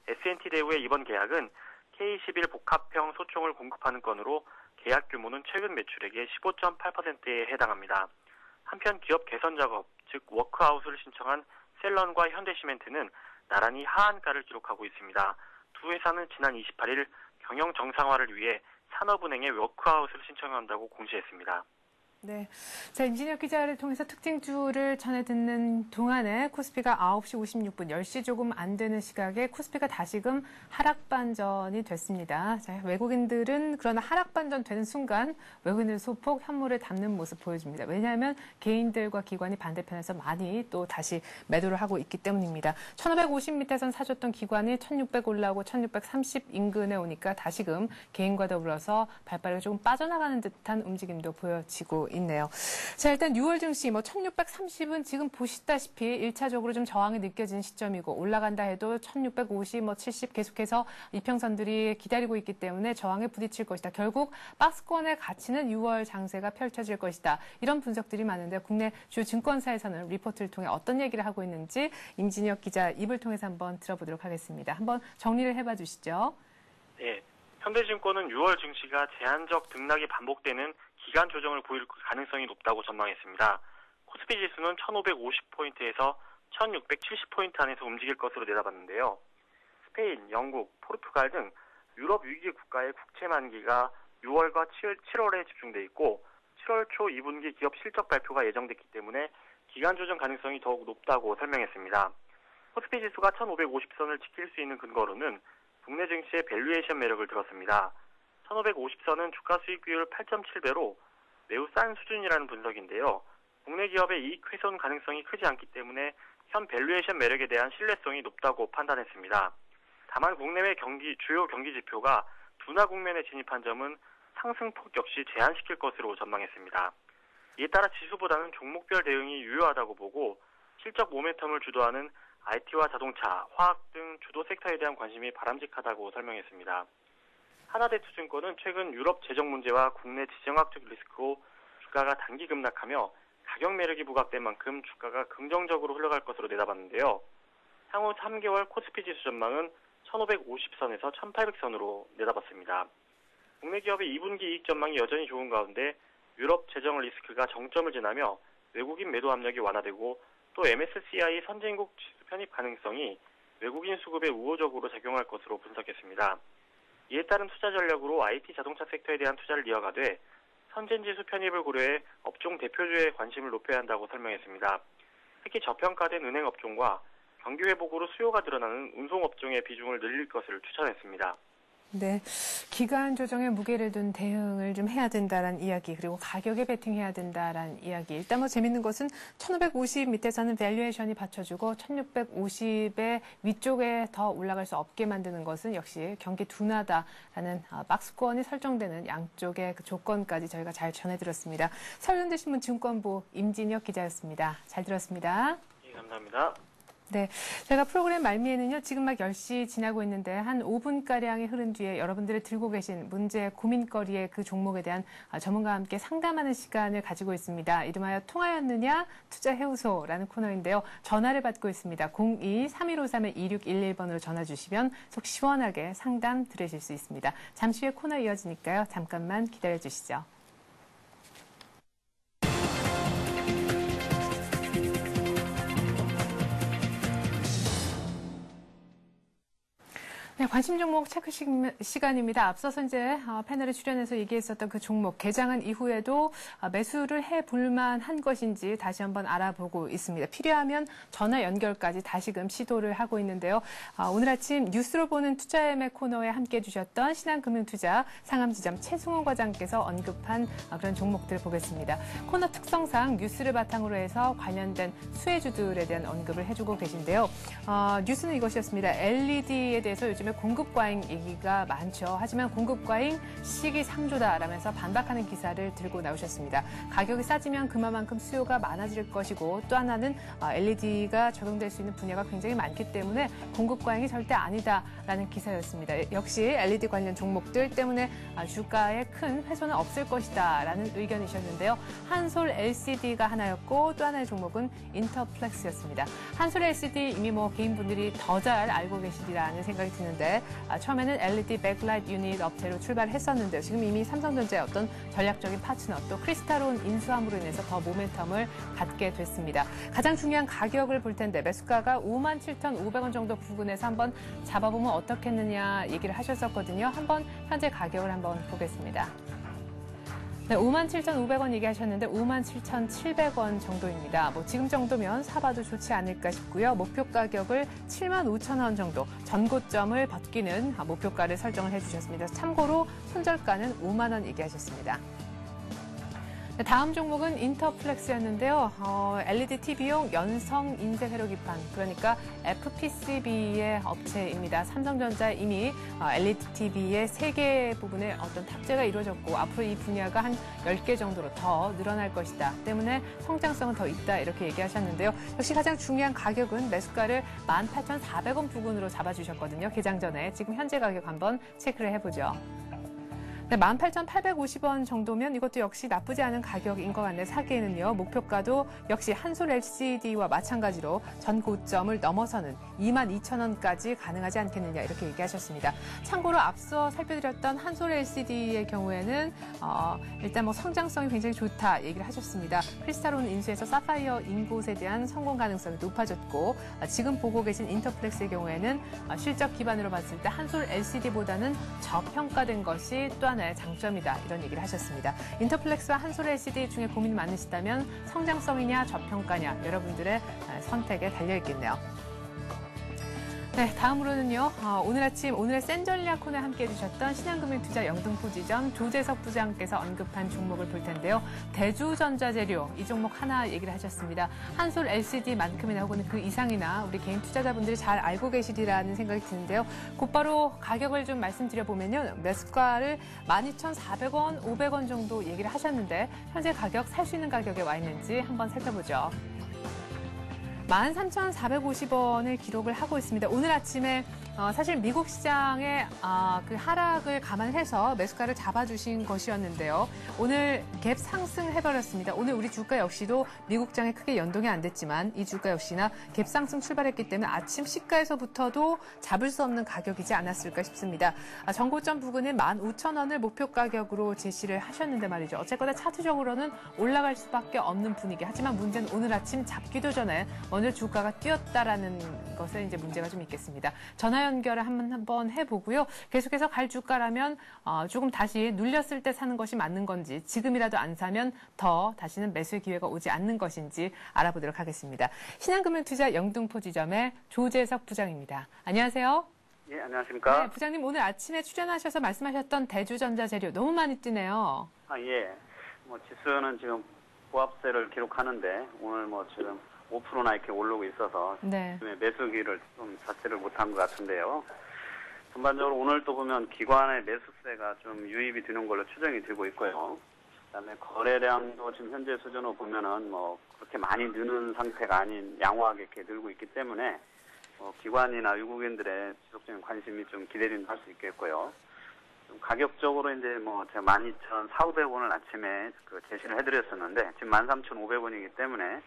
S&T 대우의 이번 계약은 K11 복합형 소총을 공급하는 건으로 계약 규모는 최근 매출액의 15.8%에 해당합니다. 한편 기업 개선 작업, 즉 워크아웃을 신청한 셀런과 현대시멘트는 나란히 하한가를 기록하고 있습니다. 두 회사는 지난 28일 경영 정상화를 위해 산업은행에 워크아웃을 신청한다고 공시했습니다. 네. 자, 임진혁 기자를 통해서 특징주를 전해 듣는 동안에 코스피가 9시 56분, 10시 조금 안 되는 시각에 코스피가 다시금 하락 반전이 됐습니다. 자, 외국인들은 그러나 하락 반전 되는 순간 외국인들 소폭 현물을 담는 모습 보여줍니다. 왜냐하면 개인들과 기관이 반대편에서 많이 또 다시 매도를 하고 있기 때문입니다. 1550 밑에선 사줬던 기관이 1600 올라오고 1630 인근에 오니까 다시금 개인과 더불어서 발빠르게 조금 빠져나가는 듯한 움직임도 보여지고 있네요. 자, 일단 6월 증시 1630은 지금 보시다시피 1차적으로 좀 저항이 느껴지는 시점이고 올라간다 해도 1650, 70 계속해서 이평선들이 기다리고 있기 때문에 저항에 부딪힐 것이다. 결국 박스권의 가치는 6월 장세가 펼쳐질 것이다. 이런 분석들이 많은데 국내 주요 증권사에서는 리포트를 통해 어떤 얘기를 하고 있는지 임진혁 기자 입을 통해서 한번 들어보도록 하겠습니다. 한번 정리를 해봐 주시죠. 네. 현대증권은 6월 증시가 제한적 등락이 반복되는 기간 조정을 보일 가능성이 높다고 전망했습니다. 코스피 지수는 1550포인트에서 1670포인트 안에서 움직일 것으로 내다봤는데요. 스페인, 영국, 포르투갈 등 유럽 위기 국가의 국채 만기가 6월과 7월에 집중돼 있고 7월 초 2분기 기업 실적 발표가 예정됐기 때문에 기간 조정 가능성이 더욱 높다고 설명했습니다. 코스피 지수가 1550선을 지킬 수 있는 근거로는 국내 증시의 밸류에이션 매력을 들었습니다. 1550선은 주가 수익 비율 8.7배로 매우 싼 수준이라는 분석인데요. 국내 기업의 이익 훼손 가능성이 크지 않기 때문에 현 밸류에이션 매력에 대한 신뢰성이 높다고 판단했습니다. 다만 국내외 주요 경기 지표가 둔화 국면에 진입한 점은 상승폭 역시 제한시킬 것으로 전망했습니다. 이에 따라 지수보다는 종목별 대응이 유효하다고 보고 실적 모멘텀을 주도하는 IT와 자동차, 화학 등 주도 섹터에 대한 관심이 바람직하다고 설명했습니다. 하나대투증권은 최근 유럽 재정 문제와 국내 지정학적 리스크로 주가가 단기 급락하며 가격 매력이 부각된 만큼 주가가 긍정적으로 흘러갈 것으로 내다봤는데요. 향후 3개월 코스피 지수 전망은 1550선에서 1800선으로 내다봤습니다. 국내 기업의 2분기 이익 전망이 여전히 좋은 가운데 유럽 재정 리스크가 정점을 지나며 외국인 매도 압력이 완화되고 또 MSCI 선진국 지수 편입 가능성이 외국인 수급에 우호적으로 작용할 것으로 분석했습니다. 이에 따른 투자 전략으로 IT 자동차 섹터에 대한 투자를 이어가되 선진지수 편입을 고려해 업종 대표주에 관심을 높여야 한다고 설명했습니다. 특히 저평가된 은행 업종과 경기 회복으로 수요가 늘어나는 운송업종의 비중을 늘릴 것을 추천했습니다. 네, 기간 조정에 무게를 둔 대응을 좀 해야 된다라는 이야기, 그리고 가격에 베팅해야 된다라는 이야기. 일단 재밌는 것은 1550 밑에서는 밸류에이션이 받쳐주고 1650의 위쪽에 더 올라갈 수 없게 만드는 것은 역시 경기 둔화다라는 박스권이 설정되는 양쪽의 그 조건까지 저희가 잘 전해드렸습니다. 서울현대신문 증권부 임진혁 기자였습니다. 잘 들었습니다. 네, 감사합니다. 네, 제가 프로그램 말미에는요, 지금 막 10시 지나고 있는데 한 5분가량이 흐른 뒤에 여러분들이 들고 계신 문제 고민거리의 그 종목에 대한 전문가와 함께 상담하는 시간을 가지고 있습니다. 이름하여 통하였느냐 투자해우소라는 코너인데요. 전화를 받고 있습니다. 02-3153-2611번으로 전화 주시면 속 시원하게 상담 들으실 수 있습니다. 잠시 후에 코너 이어지니까요. 잠깐만 기다려 주시죠. 네, 관심 종목 체크 시간입니다. 앞서서 이제 패널에 출연해서 얘기했었던 그 종목 개장한 이후에도 매수를 해볼 만한 것인지 다시 한번 알아보고 있습니다. 필요하면 전화 연결까지 다시금 시도를 하고 있는데요. 오늘 아침 뉴스로 보는 투자의매 코너에 함께해 주셨던 신한금융투자 상암지점 최승호 과장께서 언급한 그런 종목들을 보겠습니다. 코너 특성상 뉴스를 바탕으로 해서 관련된 수혜주들에 대한 언급을 해주고 계신데요. 뉴스는 이것이었습니다. LED에 대해서 요즘에 공급 과잉 얘기가 많죠. 하지만 공급 과잉 시기상조다라면서 반박하는 기사를 들고 나오셨습니다. 가격이 싸지면 그만큼 수요가 많아질 것이고 또 하나는 LED가 적용될 수 있는 분야가 굉장히 많기 때문에 공급 과잉이 절대 아니다라는 기사였습니다. 역시 LED 관련 종목들 때문에 주가에 큰 훼손은 없을 것이다라는 의견이셨는데요. 한솔 LCD가 하나였고 또 하나의 종목은 인터플렉스였습니다. 한솔 LCD 이미 개인분들이 더 잘 알고 계시리라는 생각이 드는데 처음에는 LED 백라이트 유닛 업체로 출발했었는데요. 지금 이미 삼성전자의 어떤 전략적인 파트너 또 크리스탈온 인수함으로 인해서 더 모멘텀을 갖게 됐습니다. 가장 중요한 가격을 볼 텐데 매수가가 57,500원 정도 부근에서 한번 잡아보면 어떻겠느냐 얘기를 하셨었거든요. 한번 현재 가격을 한번 보겠습니다. 네, 57,500원 얘기하셨는데 57,700원 정도입니다. 지금 정도면 사봐도 좋지 않을까 싶고요. 목표 가격을 75,000원 정도 전고점을 벗기는 목표가를 설정을 해주셨습니다. 참고로 손절가는 5만 원 얘기하셨습니다. 네, 다음 종목은 인터플렉스였는데요. LED TV용 연성 인쇄 회로 기판, 그러니까 FPCB의 업체입니다. 삼성전자 이미 LED TV의 3개 부분에 어떤 탑재가 이루어졌고 앞으로 이 분야가 한 10개 정도로 더 늘어날 것이다. 때문에 성장성은 더 있다 이렇게 얘기하셨는데요. 역시 가장 중요한 가격은 매수가를 18,400원 부근으로 잡아주셨거든요. 개장 전에. 지금 현재 가격 한번 체크를 해보죠. 네, 18,850원 정도면 이것도 역시 나쁘지 않은 가격인 것 같네요. 사기에는요. 목표가도 역시 한솔 LCD와 마찬가지로 전 고점을 넘어서는 22,000원까지 가능하지 않겠느냐 이렇게 얘기하셨습니다. 참고로 앞서 살펴드렸던 한솔 LCD의 경우에는 일단 성장성이 굉장히 좋다 얘기를 하셨습니다. 크리스탈온 인수에서 사파이어 인곳에 대한 성공 가능성이 높아졌고 지금 보고 계신 인터플렉스의 경우에는 실적 기반으로 봤을 때 한솔 LCD보다는 저평가된 것이 또 하나의 장점이다 이런 얘기를 하셨습니다. 인터플렉스와 한솔 LCD 중에 고민 많으시다면 성장성이냐 저평가냐 여러분들의 선택에 달려있겠네요. 네, 다음으로는요. 오늘 아침 오늘의 센전략 코너에 함께해 주셨던 신한금융투자 영등포지점 조재석 부장께서 언급한 종목을 볼 텐데요. 대주전자재료 이 종목 하나 얘기를 하셨습니다. 한솔 LCD만큼이나 혹은 그 이상이나 우리 개인 투자자분들이 잘 알고 계시리라는 생각이 드는데요. 곧바로 가격을 좀 말씀드려보면요. 매수가를 12,400원, 500원 정도 얘기를 하셨는데 현재 가격 살 수 있는 가격에 와 있는지 한번 살펴보죠. 13,450원을 기록을 하고 있습니다. 오늘 아침에 사실 미국 시장의 그 하락을 감안해서 매수가를 잡아주신 것이었는데요. 오늘 갭 상승해버렸습니다. 오늘 우리 주가 역시도 미국장에 크게 연동이 안 됐지만 이 주가 역시나 갭 상승 출발했기 때문에 아침 시가에서부터도 잡을 수 없는 가격이지 않았을까 싶습니다. 전고점 부근은 15,000원을 목표 가격으로 제시를 하셨는데 말이죠. 어쨌거나 차트적으로는 올라갈 수밖에 없는 분위기. 하지만 문제는 오늘 아침 잡기도 전에 오늘 주가가 뛰었다라는 것에 이제 문제가 좀 있겠습니다. 전화 연결을 한번 해보고요. 계속해서 갈 주가라면 조금 다시 눌렸을 때 사는 것이 맞는 건지 지금이라도 안 사면 더 다시는 매수의 기회가 오지 않는 것인지 알아보도록 하겠습니다. 신한금융투자 영등포지점의 조재석 부장입니다. 안녕하세요. 예, 안녕하십니까? 네, 부장님 오늘 아침에 출연하셔서 말씀하셨던 대주전자재료 너무 많이 뛰네요. 예. 지수는 지금 보합세를 기록하는데 오늘 지금 5%나 이렇게 오르고 있어서 네. 매수기를 좀 자체를 못한 것 같은데요. 전반적으로 오늘 또 보면 기관의 매수세가 좀 유입이 되는 걸로 추정이 되고 있고요. 그다음에 거래량도 지금 현재 수준으로 보면은 뭐 그렇게 많이 느는 상태가 아닌 양호하게 이렇게 늘고 있기 때문에 기관이나 외국인들의 지속적인 관심이 좀 기대는 할 수 있겠고요. 좀 가격적으로 이제 뭐 제가 12,400원을 아침에 그 제시를 해드렸었는데 지금 13,500원이기 때문에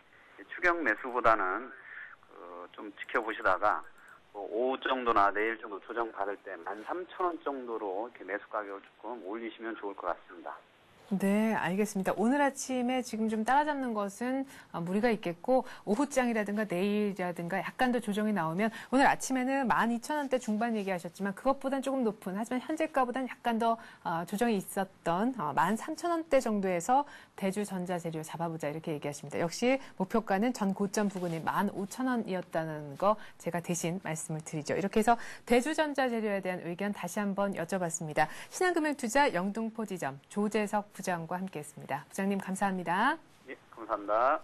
추격 매수보다는 좀 지켜보시다가 오후 정도나 내일 정도 조정 받을 때 13,000원 정도로 이렇게 매수 가격을 조금 올리시면 좋을 것 같습니다. 네, 알겠습니다. 오늘 아침에 지금 좀 따라잡는 것은 무리가 있겠고 오후장이라든가 내일이라든가 약간 더 조정이 나오면 오늘 아침에는 12,000원대 중반 얘기하셨지만 그것보다는 조금 높은 하지만 현재가보다는 약간 더 조정이 있었던 13,000원대 정도에서 대주전자재료 잡아보자 이렇게 얘기하십니다. 역시 목표가는 전 고점 부근이 15,000원이었다는 거 제가 대신 말씀을 드리죠. 이렇게 해서 대주전자재료에 대한 의견 다시 한번 여쭤봤습니다. 신한금융투자 영등포지점 조재석 부장과 함께했습니다. 부장님 감사합니다. 예, 감사합니다.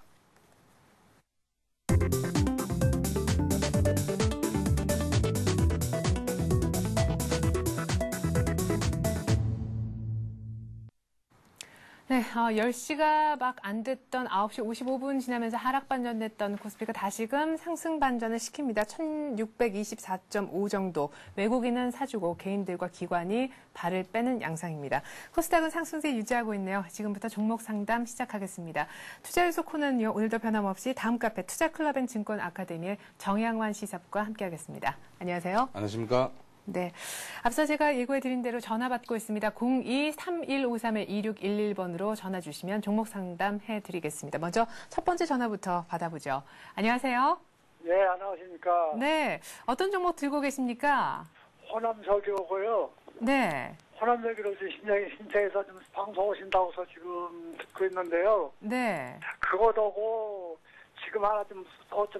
네, 10시가 막 안 됐던 9시 55분 지나면서 하락 반전됐던 코스피가 다시금 상승 반전을 시킵니다. 1624.5 정도. 외국인은 사주고 개인들과 기관이 발을 빼는 양상입니다. 코스닥은 상승세 유지하고 있네요. 지금부터 종목 상담 시작하겠습니다. 투자요소 코너는요. 오늘도 변함없이 다음 카페 투자클럽앤증권 아카데미의 정양환 시사부과 함께하겠습니다. 안녕하세요. 안녕하십니까? 네. 앞서 제가 예고해드린 대로 전화 받고 있습니다. 02-3153-2611번으로 전화 주시면 종목 상담 해드리겠습니다. 먼저 첫 번째 전화부터 받아보죠. 안녕하세요. 네, 안녕하십니까. 네. 어떤 종목 들고 계십니까? 호남석유고요. 네. 호남석유로 신청해서 좀 방송 오신다고 해서 지금 듣고 있는데요. 네. 그거하고 지금 하나 좀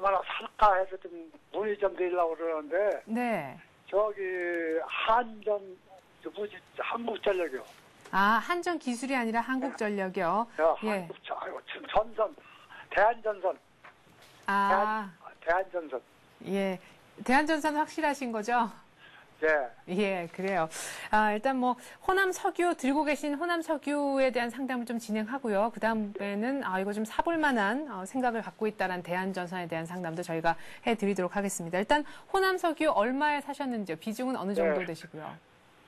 하나 살까 해서 좀 문의 좀 드리려고 그러는데. 네. 저기 한국전력이요. 아, 한전기술이 아니라 한국전력이요. 예. 전선, 대한전선. 아, 대한전선. 예. 대한전선 확실하신 거죠? 예. 예, 그래요. 일단 뭐 호남석유 들고 계신 호남석유에 대한 상담을 좀 진행하고요. 그 다음에는 이거 좀 사볼 만한 생각을 갖고 있다는 대한전선에 대한 상담도 저희가 해드리도록 하겠습니다. 일단 호남석유 얼마에 사셨는지요? 비중은 어느 정도 네. 되시고요?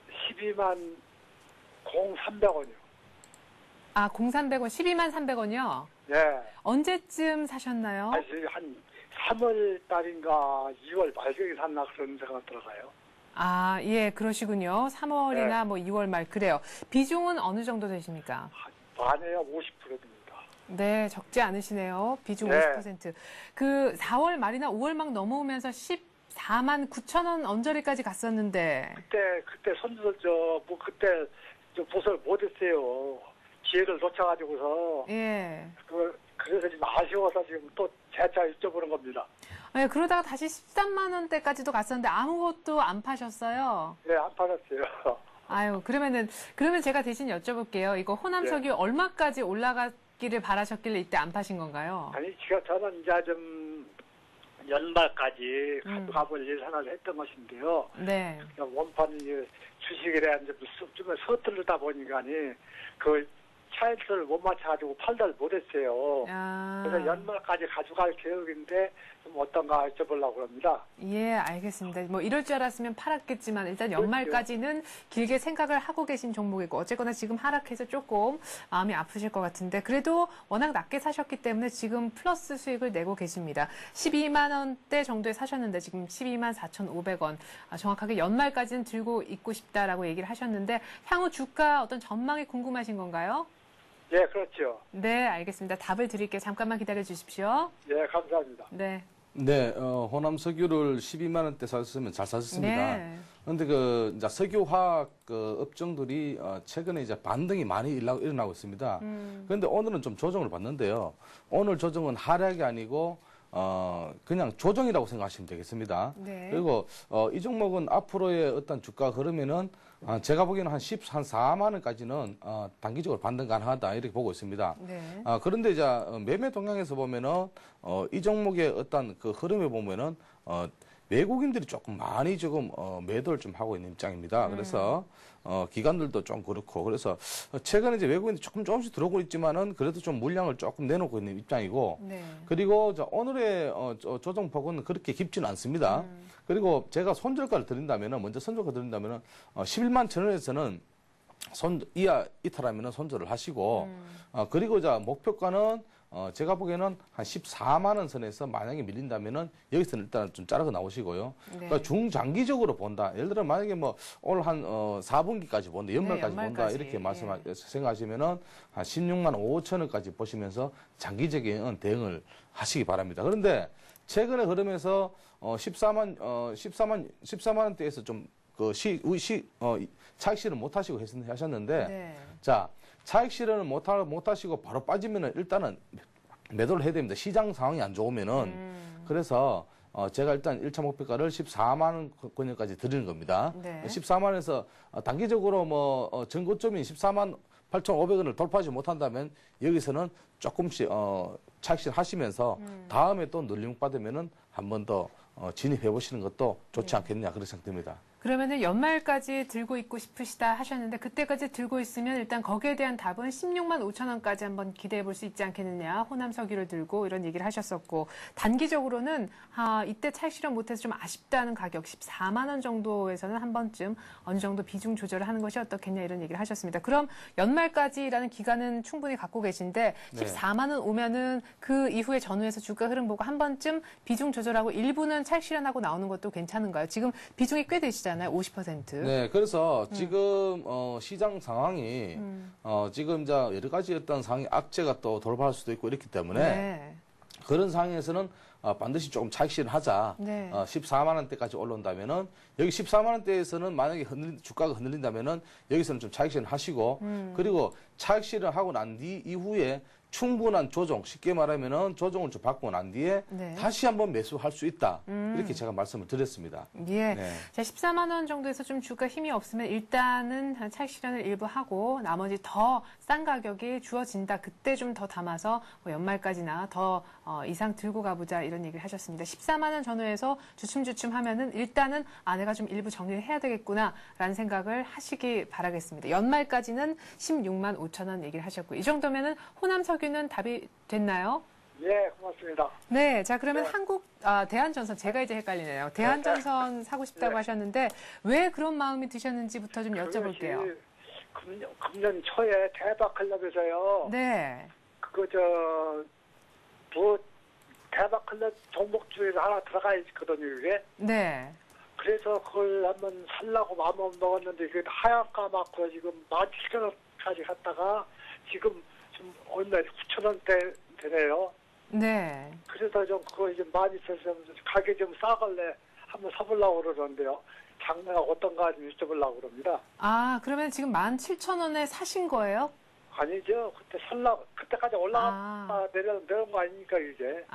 12만 0,300원이요. 0,300원, 12만 300원이요? 예. 언제쯤 사셨나요? 한 3월 달인가 2월 말경에 샀나 그런 생각 들어가요. 예, 그러시군요. 3월이나 네. 뭐 2월 말, 그래요. 비중은 어느 정도 되십니까? 많아야 50%입니다. 네, 적지 않으시네요. 비중 네. 50%. 그 4월 말이나 5월 막 넘어오면서 14만 9천 원 언저리까지 갔었는데. 그때 손주들 그때 보석을 못했어요. 기회를 놓쳐가지고서. 예. 그래서 지금 아쉬워서 지금 또 재차 여쭤보는 겁니다. 네, 그러다가 다시 13만 원대까지도 갔었는데 아무것도 안 파셨어요. 네, 안 팔았어요. 아유, 그러면 제가 대신 여쭤볼게요. 이거 호남석유 얼마까지 올라가기를 바라셨길래 이때 안 파신 건가요? 아니, 저는 이제 좀 연말까지 가볼 예상을 했던 것인데요. 네. 원판 주식이라 좀 서투르다 보니까니 차이를 못 맞춰가지고 팔다를 못했어요. 그래서 연말까지 가져갈 계획인데 좀 어떤가 여쭤보려고 합니다. 예, 알겠습니다. 뭐 이럴 줄 알았으면 팔았겠지만 일단 연말까지는 길게 생각을 하고 계신 종목이고 어쨌거나 지금 하락해서 조금 마음이 아프실 것 같은데 그래도 워낙 낮게 사셨기 때문에 지금 플러스 수익을 내고 계십니다. 12만 원대 정도에 사셨는데 지금 12만 4,500원. 정확하게 연말까지는 들고 있고 싶다라고 얘기를 하셨는데 향후 주가 어떤 전망이 궁금하신 건가요? 예, 그렇죠. 네, 알겠습니다. 답을 드릴게요. 잠깐만 기다려 주십시오. 예, 감사합니다. 네. 네, 호남석유를 12만 원대 사셨으면 잘 사셨습니다. 네. 그런데 이제 석유화학 업종들이 최근에 이제 반등이 많이 일어나고 있습니다. 그런데 오늘은 좀 조정을 받는데요. 오늘 조정은 하락이 아니고 그냥 조정이라고 생각하시면 되겠습니다. 네. 그리고 이 종목은 앞으로의 어떤 주가 흐름에는 제가 보기에는 한 4만 원까지는 단기적으로 반등 가능하다 이렇게 보고 있습니다. 네. 그런데 이제 매매 동향에서 보면은 이 종목의 어떤 그 흐름에 보면은 외국인들이 조금 많이 지금 매도를 좀 하고 있는 입장입니다. 그래서 기관들도 좀 그렇고 그래서 최근에 이제 외국인들이 조금씩 들어오고 있지만은 그래도 좀 물량을 조금 내놓고 있는 입장이고 네. 그리고 오늘의 조정폭은 그렇게 깊지는 않습니다. 그리고 제가 손절가를 드린다면은 먼저 손절가 드린다면은 11만 1,000원에서는 이탈하면은 손절을 하시고 그리고 목표가는 제가 보기에는 한 14만 원 선에서 만약에 밀린다면은 여기서는 일단 좀 자르고 나오시고요. 네. 그러니까 중장기적으로 본다. 예를 들어 만약에 뭐 올 한 4분기까지 본다, 연말까지 본다 이렇게 생각하시면은 한 16만 5천 원까지 보시면서 장기적인 대응을 하시기 바랍니다. 그런데 최근에 흐름에서 14만 원대에서 좀 차익 실현 못 하시고 하셨는데 네. 자. 차익 실현을 못 하시고 바로 빠지면은 일단은 매도를 해야 됩니다. 시장 상황이 안 좋으면은. 그래서 제가 일단 1차 목표가를 14만 원권까지 드리는 겁니다. 네. 14만 원에서 단기적으로 전고점인 14만 8,500원을 돌파하지 못한다면 여기서는 조금씩 차익 실현하시면서 다음에 또 늘림 받으면은 한 번 더 진입해 보시는 것도 좋지 않겠느냐 그렇게 생각됩니다. 그러면은 연말까지 들고 있고 싶으시다 하셨는데 그때까지 들고 있으면 일단 거기에 대한 답은 16만 5천 원까지 한번 기대해 볼 수 있지 않겠느냐. 호남 석유를 들고 이런 얘기를 하셨었고 단기적으로는 이때 차익 실현 못해서 좀 아쉽다는 가격 14만 원 정도에서는 한 번쯤 어느 정도 비중 조절을 하는 것이 어떻겠냐 이런 얘기를 하셨습니다. 그럼 연말까지라는 기간은 충분히 갖고 계신데 14만 원 오면은 그 이후에 전후에서 주가 흐름 보고 한 번쯤 비중 조절하고 일부는 차익 실현하고 나오는 것도 괜찮은가요? 지금 비중이 꽤 되시잖아요. 50%. 네, 그래서 지금 시장 상황이 지금 이제 여러 가지 어떤 상황이 악재가 또 돌발할 수도 있고 이렇기 때문에 네. 그런 상황에서는 반드시 조금 차익 실현하자. 네. 14만 원대까지 올라온다면은 여기 14만 원대에서는 만약에 주가가 흔들린다면은 여기서는 좀 차익 실현하시고 그리고 차익 실현하고 난 뒤 이후에 충분한 조정, 쉽게 말하면은 조정을 좀 받고 난 뒤에 네. 다시 한번 매수할 수 있다. 이렇게 제가 말씀을 드렸습니다. 예. 네. 자, 14만 원 정도에서 좀 주가 힘이 없으면 일단은 차익 실현을 일부 하고 나머지 더 싼 가격이 주어진다. 그때 좀 더 담아서 연말까지나 더 이상 들고 가보자 이런 얘기를 하셨습니다. 14만 원 전후에서 주춤주춤 하면은 일단은 내가 좀 일부 정리를 해야 되겠구나라는 생각을 하시기 바라겠습니다. 연말까지는 16만 5천 원 얘기를 하셨고 이 정도면은 호남 석유는 답이 됐나요? 예, 고맙습니다. 네, 자 그러면 대한전선 제가 이제 헷갈리네요. 대한전선 사고 싶다고 하셨는데 왜 그런 마음이 드셨는지부터 좀 여쭤볼게요. 금년 초에 대박클럽에서요. 네, 대박클럽 종목 중에서 하나 들어가 있거든요, 이게. 네. 그래서 그걸 한번 살라고 마음을 먹었는데 이게 하얀 까맣고 지금 17,000원까지 갔다가 지금 얼마 9,000원대 되네요. 네. 그래서 좀 그거 좀 많이 있어서 가게 좀 싸갈래 한번 사보려고 그러는데요. 장르가 어떤가 좀 여쭤보려고 그럽니다. 그러면 지금 17,000원에 사신 거예요? 아니죠. 그때까지 올라갔다 내려온 거 아닙니까, 이제.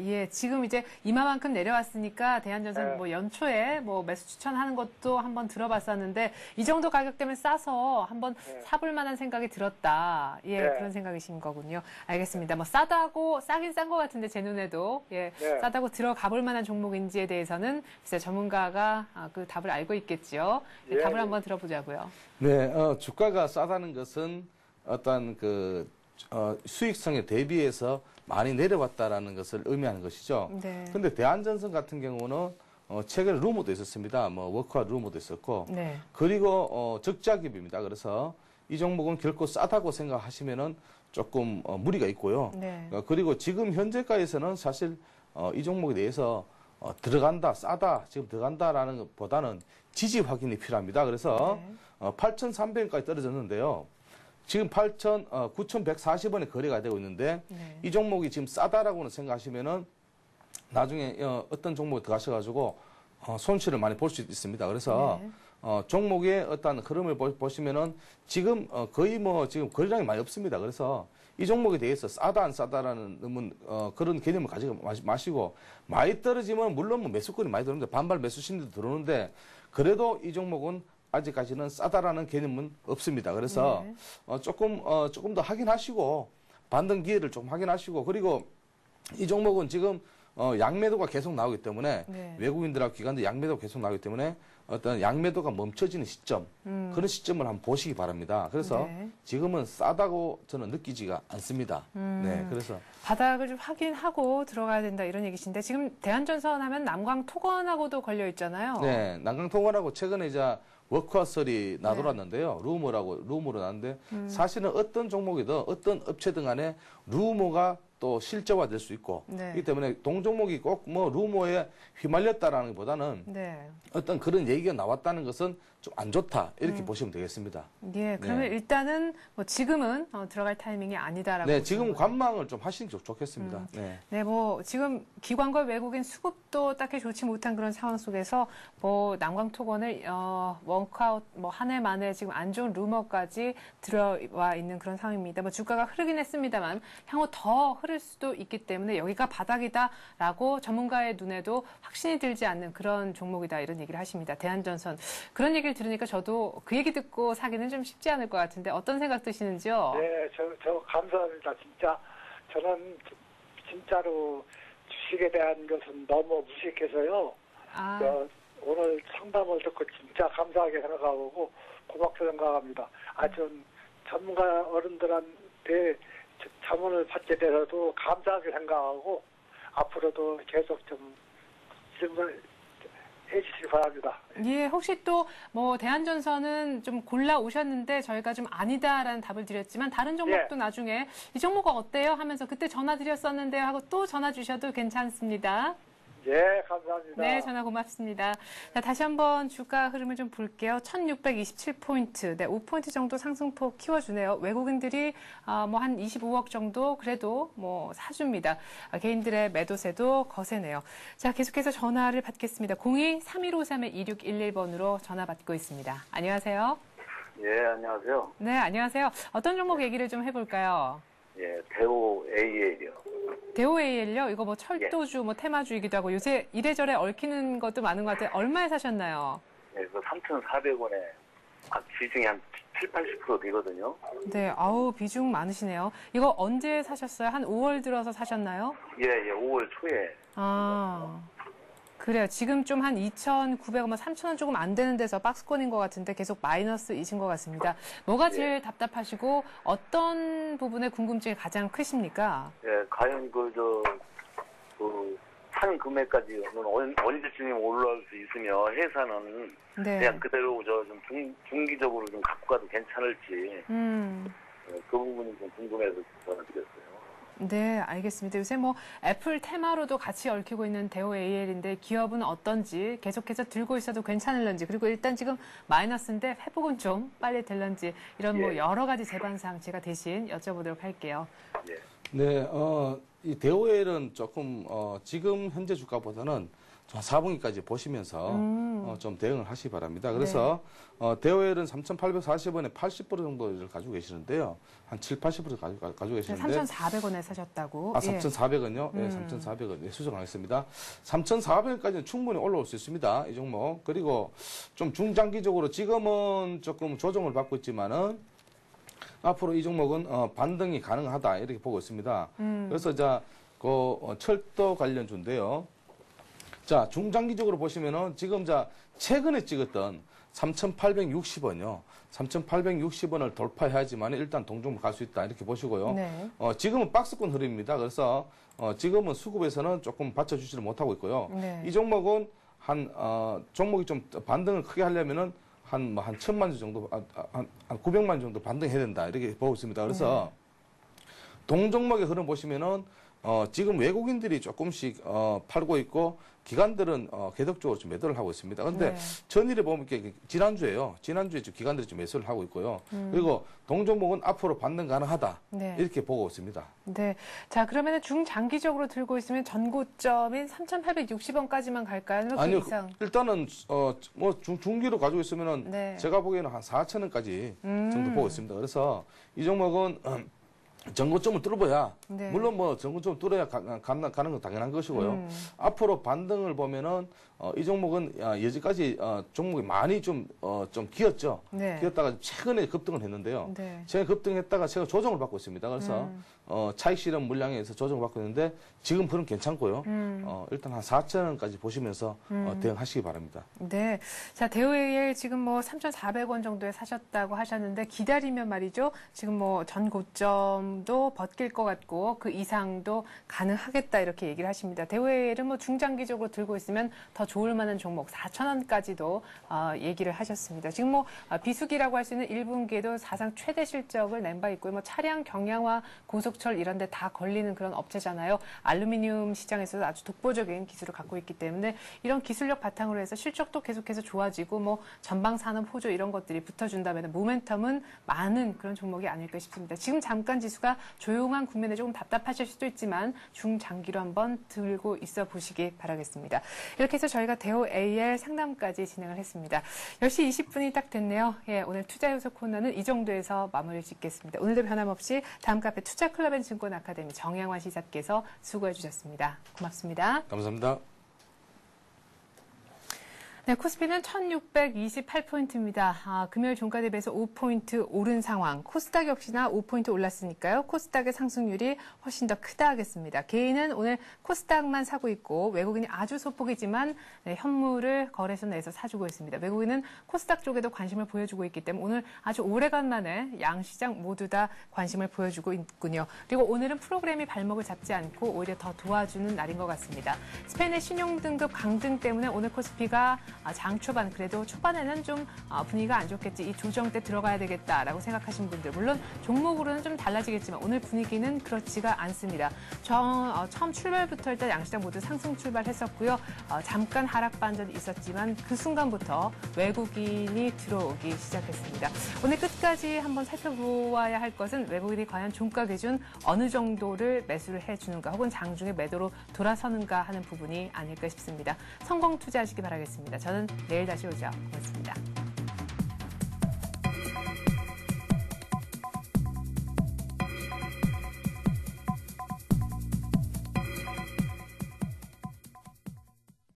예. 지금 이제 이마만큼 내려왔으니까 대한전선 네. 뭐 연초에 뭐 매수 추천하는 것도 한번 들어봤었는데 이 정도 가격 때문에 싸서 한번 사볼 만한 생각이 들었다. 예, 네. 그런 생각이신 거군요. 알겠습니다. 뭐 싸긴 싼 것 같은데 제 눈에도 예, 네. 싸다고 들어가 볼 만한 종목인지에 대해서는 글쎄 전문가가 그 답을 알고 있겠죠. 예. 답을 한번 들어보자고요. 네, 주가가 싸다는 것은 어떤 수익성에 대비해서 많이 내려왔다라는 것을 의미하는 것이죠. 네. 근데 대한전선 같은 경우는 최근에 루머도 있었습니다. 워크와 루머도 있었고, 네. 그리고 적자기업입니다. 그래서 이 종목은 결코 싸다고 생각하시면은 조금 무리가 있고요. 네. 그리고 지금 현재가에서는 사실 이 종목에 대해서 들어간다, 싸다, 지금 들어간다라는 것보다는 지지 확인이 필요합니다. 그래서 8,300원까지 떨어졌는데요. 지금 9,140원에 거래가 되고 있는데 네. 이 종목이 지금 싸다라고는 생각하시면은 나중에 어떤 종목에 들어가셔가지고 손실을 많이 볼 수 있습니다. 그래서 종목의 어떤 흐름을 보시면은 지금 거의 지금 거래량이 많이 없습니다. 그래서 이 종목에 대해서 싸다 안 싸다라는 그런 개념을 가지고 마시고 많이 떨어지면 물론 매수권이 많이 들어오는데 반발 매수 심리도 들어오는데 그래도 이 종목은 아직까지는 싸다라는 개념은 없습니다. 그래서 조금 더 확인하시고 반등 기회를 좀 확인하시고 그리고 이 종목은 지금 양매도가 계속 나오기 때문에 네. 외국인들하고 기관들 양매도가 계속 나오기 때문에 어떤 양매도가 멈춰지는 시점 그런 시점을 한번 보시기 바랍니다. 그래서 네. 지금은 싸다고 저는 느끼지가 않습니다. 네, 그래서 바닥을 좀 확인하고 들어가야 된다 이런 얘기신데 지금 대한전선 하면 남광토건하고도 걸려 있잖아요. 네, 난강통관하고 최근에 이제 워크아설이 나돌았는데요. 루머로 나왔는데 사실은 어떤 종목이든 어떤 업체든 간에 루머가 또 실제화될 수 있고 네. 그렇기 때문에 동종목이 꼭 뭐 루머에 휘말렸다라는 것보다는 네. 어떤 그런 얘기가 나왔다는 것은 좀 안 좋다 이렇게 보시면 되겠습니다. 예, 그러면 네. 일단은 뭐 지금은 들어갈 타이밍이 아니다라고. 네, 보시는 지금 거예요. 관망을 좀 하시는 게 좋겠습니다. 네. 네, 뭐 지금 기관과 외국인 수급도 딱히 좋지 못한 그런 상황 속에서 뭐 남광토건을 원크아웃 뭐 한 해 만에 지금 안 좋은 루머까지 들어와 있는 그런 상황입니다. 뭐 주가가 흐르긴 했습니다만 향후 더 흐를 수도 있기 때문에 여기가 바닥이다라고 전문가의 눈에도 확신이 들지 않는 그런 종목이다 이런 얘기를 하십니다. 대한전선 그런 얘기를 들으니까 저도 그 얘기 듣고 사기는 좀 쉽지 않을 것 같은데 어떤 생각 드시는지요? 네, 저 감사합니다. 진짜 저는 진짜로 주식에 대한 것은 너무 무식해서요. 아, 오늘 상담을 듣고 진짜 감사하게 생각하고 고맙게 생각합니다. 좀 전문가 어른들한테 자문을 받게 되어도 감사하게 생각하고 앞으로도 계속 좀 질문을 해주시기 바랍니다. 예, 혹시 또 뭐 대한전선은 좀 골라 오셨는데 저희가 좀 아니다라는 답을 드렸지만 다른 종목도 나중에 이 종목은 어때요? 하면서 그때 전화 드렸었는데요 하고 또 전화 주셔도 괜찮습니다. 예, 감사합니다. 네, 전화 고맙습니다. 자, 다시 한번 주가 흐름을 좀 볼게요. 1627포인트. 네, 5포인트 정도 상승폭 키워주네요. 외국인들이 뭐 한 25억 정도 그래도 뭐 사줍니다. 개인들의 매도세도 거세네요. 자, 계속해서 전화를 받겠습니다. 02-3153-2611번으로 전화 받고 있습니다. 안녕하세요. 예, 안녕하세요. 네, 안녕하세요. 어떤 종목 얘기를 좀 해볼까요? 예, 대우 AL이요. 대우 AL요? 이거 뭐 철도주, 뭐 테마주이기도 하고 요새 이래저래 얽히는 것도 많은 것 같아요. 얼마에 사셨나요? 예, 그 3,400원에 비중이 한 7, 80% 되거든요. 네, 아우 비중 많으시네요. 이거 언제 사셨어요? 한 5월 들어서 사셨나요? 예, 5월 초에. 아, 그래요. 지금 좀 한 2,900원, 3,000원 조금 안 되는 데서 박스권인 것 같은데 계속 마이너스이신 것 같습니다. 뭐가 제일 답답하시고 어떤 부분에 궁금증이 가장 크십니까? 예, 과연 산 금액까지 언제쯤 올라올 수 있으며 회사는 네. 그냥 그대로 좀 중기적으로 좀 갖고 가도 괜찮을지 그 부분이 좀 궁금해서 전화드렸어요. 네, 알겠습니다. 요새 뭐 애플 테마로도 같이 얽히고 있는 대우 AL인데 기업은 어떤지 계속해서 들고 있어도 괜찮을런지 그리고 일단 지금 마이너스인데 회복은 좀 빨리 될런지 이런 뭐 여러 가지 재반상 제가 대신 여쭤보도록 할게요. 예. 네, 이 대우엘은 조금 지금 현재 주가보다는 좀 4분기까지 보시면서 좀 대응을 하시기 바랍니다. 그래서 대우엘은 3,840원에 80% 정도를 가지고 계시는데요. 한 7, 80% 가지고 계시는데 3,400원에 사셨다고. 3,400원요? 네, 3,400원. 네, 수정하겠습니다. 3,400원까지는 충분히 올라올 수 있습니다. 이 종목. 그리고 좀 중장기적으로 지금은 조금 조정을 받고 있지만은 앞으로 이 종목은 반등이 가능하다 이렇게 보고 있습니다. 그래서 철도 관련주인데요. 자, 중장기적으로 보시면은 지금 최근에 찍었던 3,860원요. 3,860원을 돌파해야지만 일단 동종목 갈 수 있다 이렇게 보시고요. 네. 지금은 박스권 흐름입니다. 그래서 지금은 수급에서는 조금 받쳐주지를 못하고 있고요. 네. 이 종목은 종목이 좀 반등을 크게 하려면은 한 1,000만 주 정도, 한 900만 정도 반등해야 된다. 이렇게 보고 있습니다. 그래서 동종목의 흐름 보시면은, 지금 외국인들이 조금씩, 팔고 있고, 기관들은, 계속적으로 좀 매도를 하고 있습니다. 근데 전일에 보면 이렇게 지난주에 지금 기관들이 좀 매수를 하고 있고요. 그리고 동종목은 앞으로 반등 가능하다. 네. 이렇게 보고 있습니다. 네. 자, 그러면 중장기적으로 들고 있으면 전고점인 3,860원까지만 갈까요? 아니면 그 아니요, 이상? 일단은, 중기로 가지고 있으면은, 네. 제가 보기에는 한 4,000원까지 정도 보고 있습니다. 그래서 이 종목은, 전고점을 뚫어봐야 네. 물론 뭐 전고점을 뚫어야 가는 건 당연한 것이고요. 앞으로 반등을 보면은 이 종목은 여지까지 종목이 많이 좀 기었죠. 네. 기었다가 최근에 급등을 했는데요. 네. 최근에 급등했다가 제가 조정을 받고 있습니다. 그래서 차익 실현 물량에 의해서 조정을 받고 있는데 지금 그런 괜찮고요. 일단 한 4,000원까지 보시면서 대응하시기 바랍니다. 네. 자, 대우AL 지금 뭐 3,400원 정도에 사셨다고 하셨는데 기다리면 말이죠. 지금 뭐 전 고점도 버틸 것 같고 그 이상도 가능하겠다 이렇게 얘기를 하십니다. 대우AL은 뭐 중장기적으로 들고 있으면 더 좋을 만한 종목 4,000원까지도 얘기를 하셨습니다. 지금 뭐 비수기라고 할 수 있는 1분기에도 사상 최대 실적을 낸 바 있고요. 뭐 차량 경량화, 고속철 이런 데 다 걸리는 그런 업체잖아요. 알루미늄 시장에서도 아주 독보적인 기술을 갖고 있기 때문에 이런 기술력 바탕으로 해서 실적도 계속해서 좋아지고 뭐 전방 산업 호조 이런 것들이 붙어준다면 모멘텀은 많은 그런 종목이 아닐까 싶습니다. 지금 잠깐 지수가 조용한 국면에 조금 답답하실 수도 있지만 중장기로 한번 들고 있어 보시기 바라겠습니다. 이렇게 해서 저희가 대우AL 상담까지 진행을 했습니다. 10시 20분이 딱 됐네요. 예, 오늘 투자 요소 코너는 이 정도에서 마무리를 짓겠습니다. 오늘도 변함없이 다음 카페 투자클럽앤증권 아카데미 정양환 시사께서 수고해 주셨습니다. 고맙습니다. 감사합니다. 네, 코스피는 1628포인트입니다. 금요일 종가 대비해서 5포인트 오른 상황. 코스닥 역시나 5포인트 올랐으니까요. 코스닥의 상승률이 훨씬 더 크다 하겠습니다. 개인은 오늘 코스닥만 사고 있고 외국인이 아주 소폭이지만 현물을 거래소 내에서 사주고 있습니다. 외국인은 코스닥 쪽에도 관심을 보여주고 있기 때문에 오늘 아주 오래간만에 양시장 모두 다 관심을 보여주고 있군요. 그리고 오늘은 프로그램이 발목을 잡지 않고 오히려 더 도와주는 날인 것 같습니다. 스페인의 신용등급 강등 때문에 오늘 코스피가 장 초반 그래도 초반에는 좀 분위기가 안 좋겠지. 이 조정 때 들어가야 되겠다라고 생각하신 분들 물론 종목으로는 좀 달라지겠지만 오늘 분위기는 그렇지가 않습니다. 처음 출발부터 일단 양시장 모두 상승 출발했었고요. 잠깐 하락 반전이 있었지만 그 순간부터 외국인이 들어오기 시작했습니다. 오늘 끝까지 한번 살펴보아야 할 것은 외국인이 과연 종가 기준 어느 정도를 매수를 해주는가 혹은 장중에 매도로 돌아서는가 하는 부분이 아닐까 싶습니다. 성공 투자하시기 바라겠습니다. 저는 내일 다시 오죠. 고맙습니다.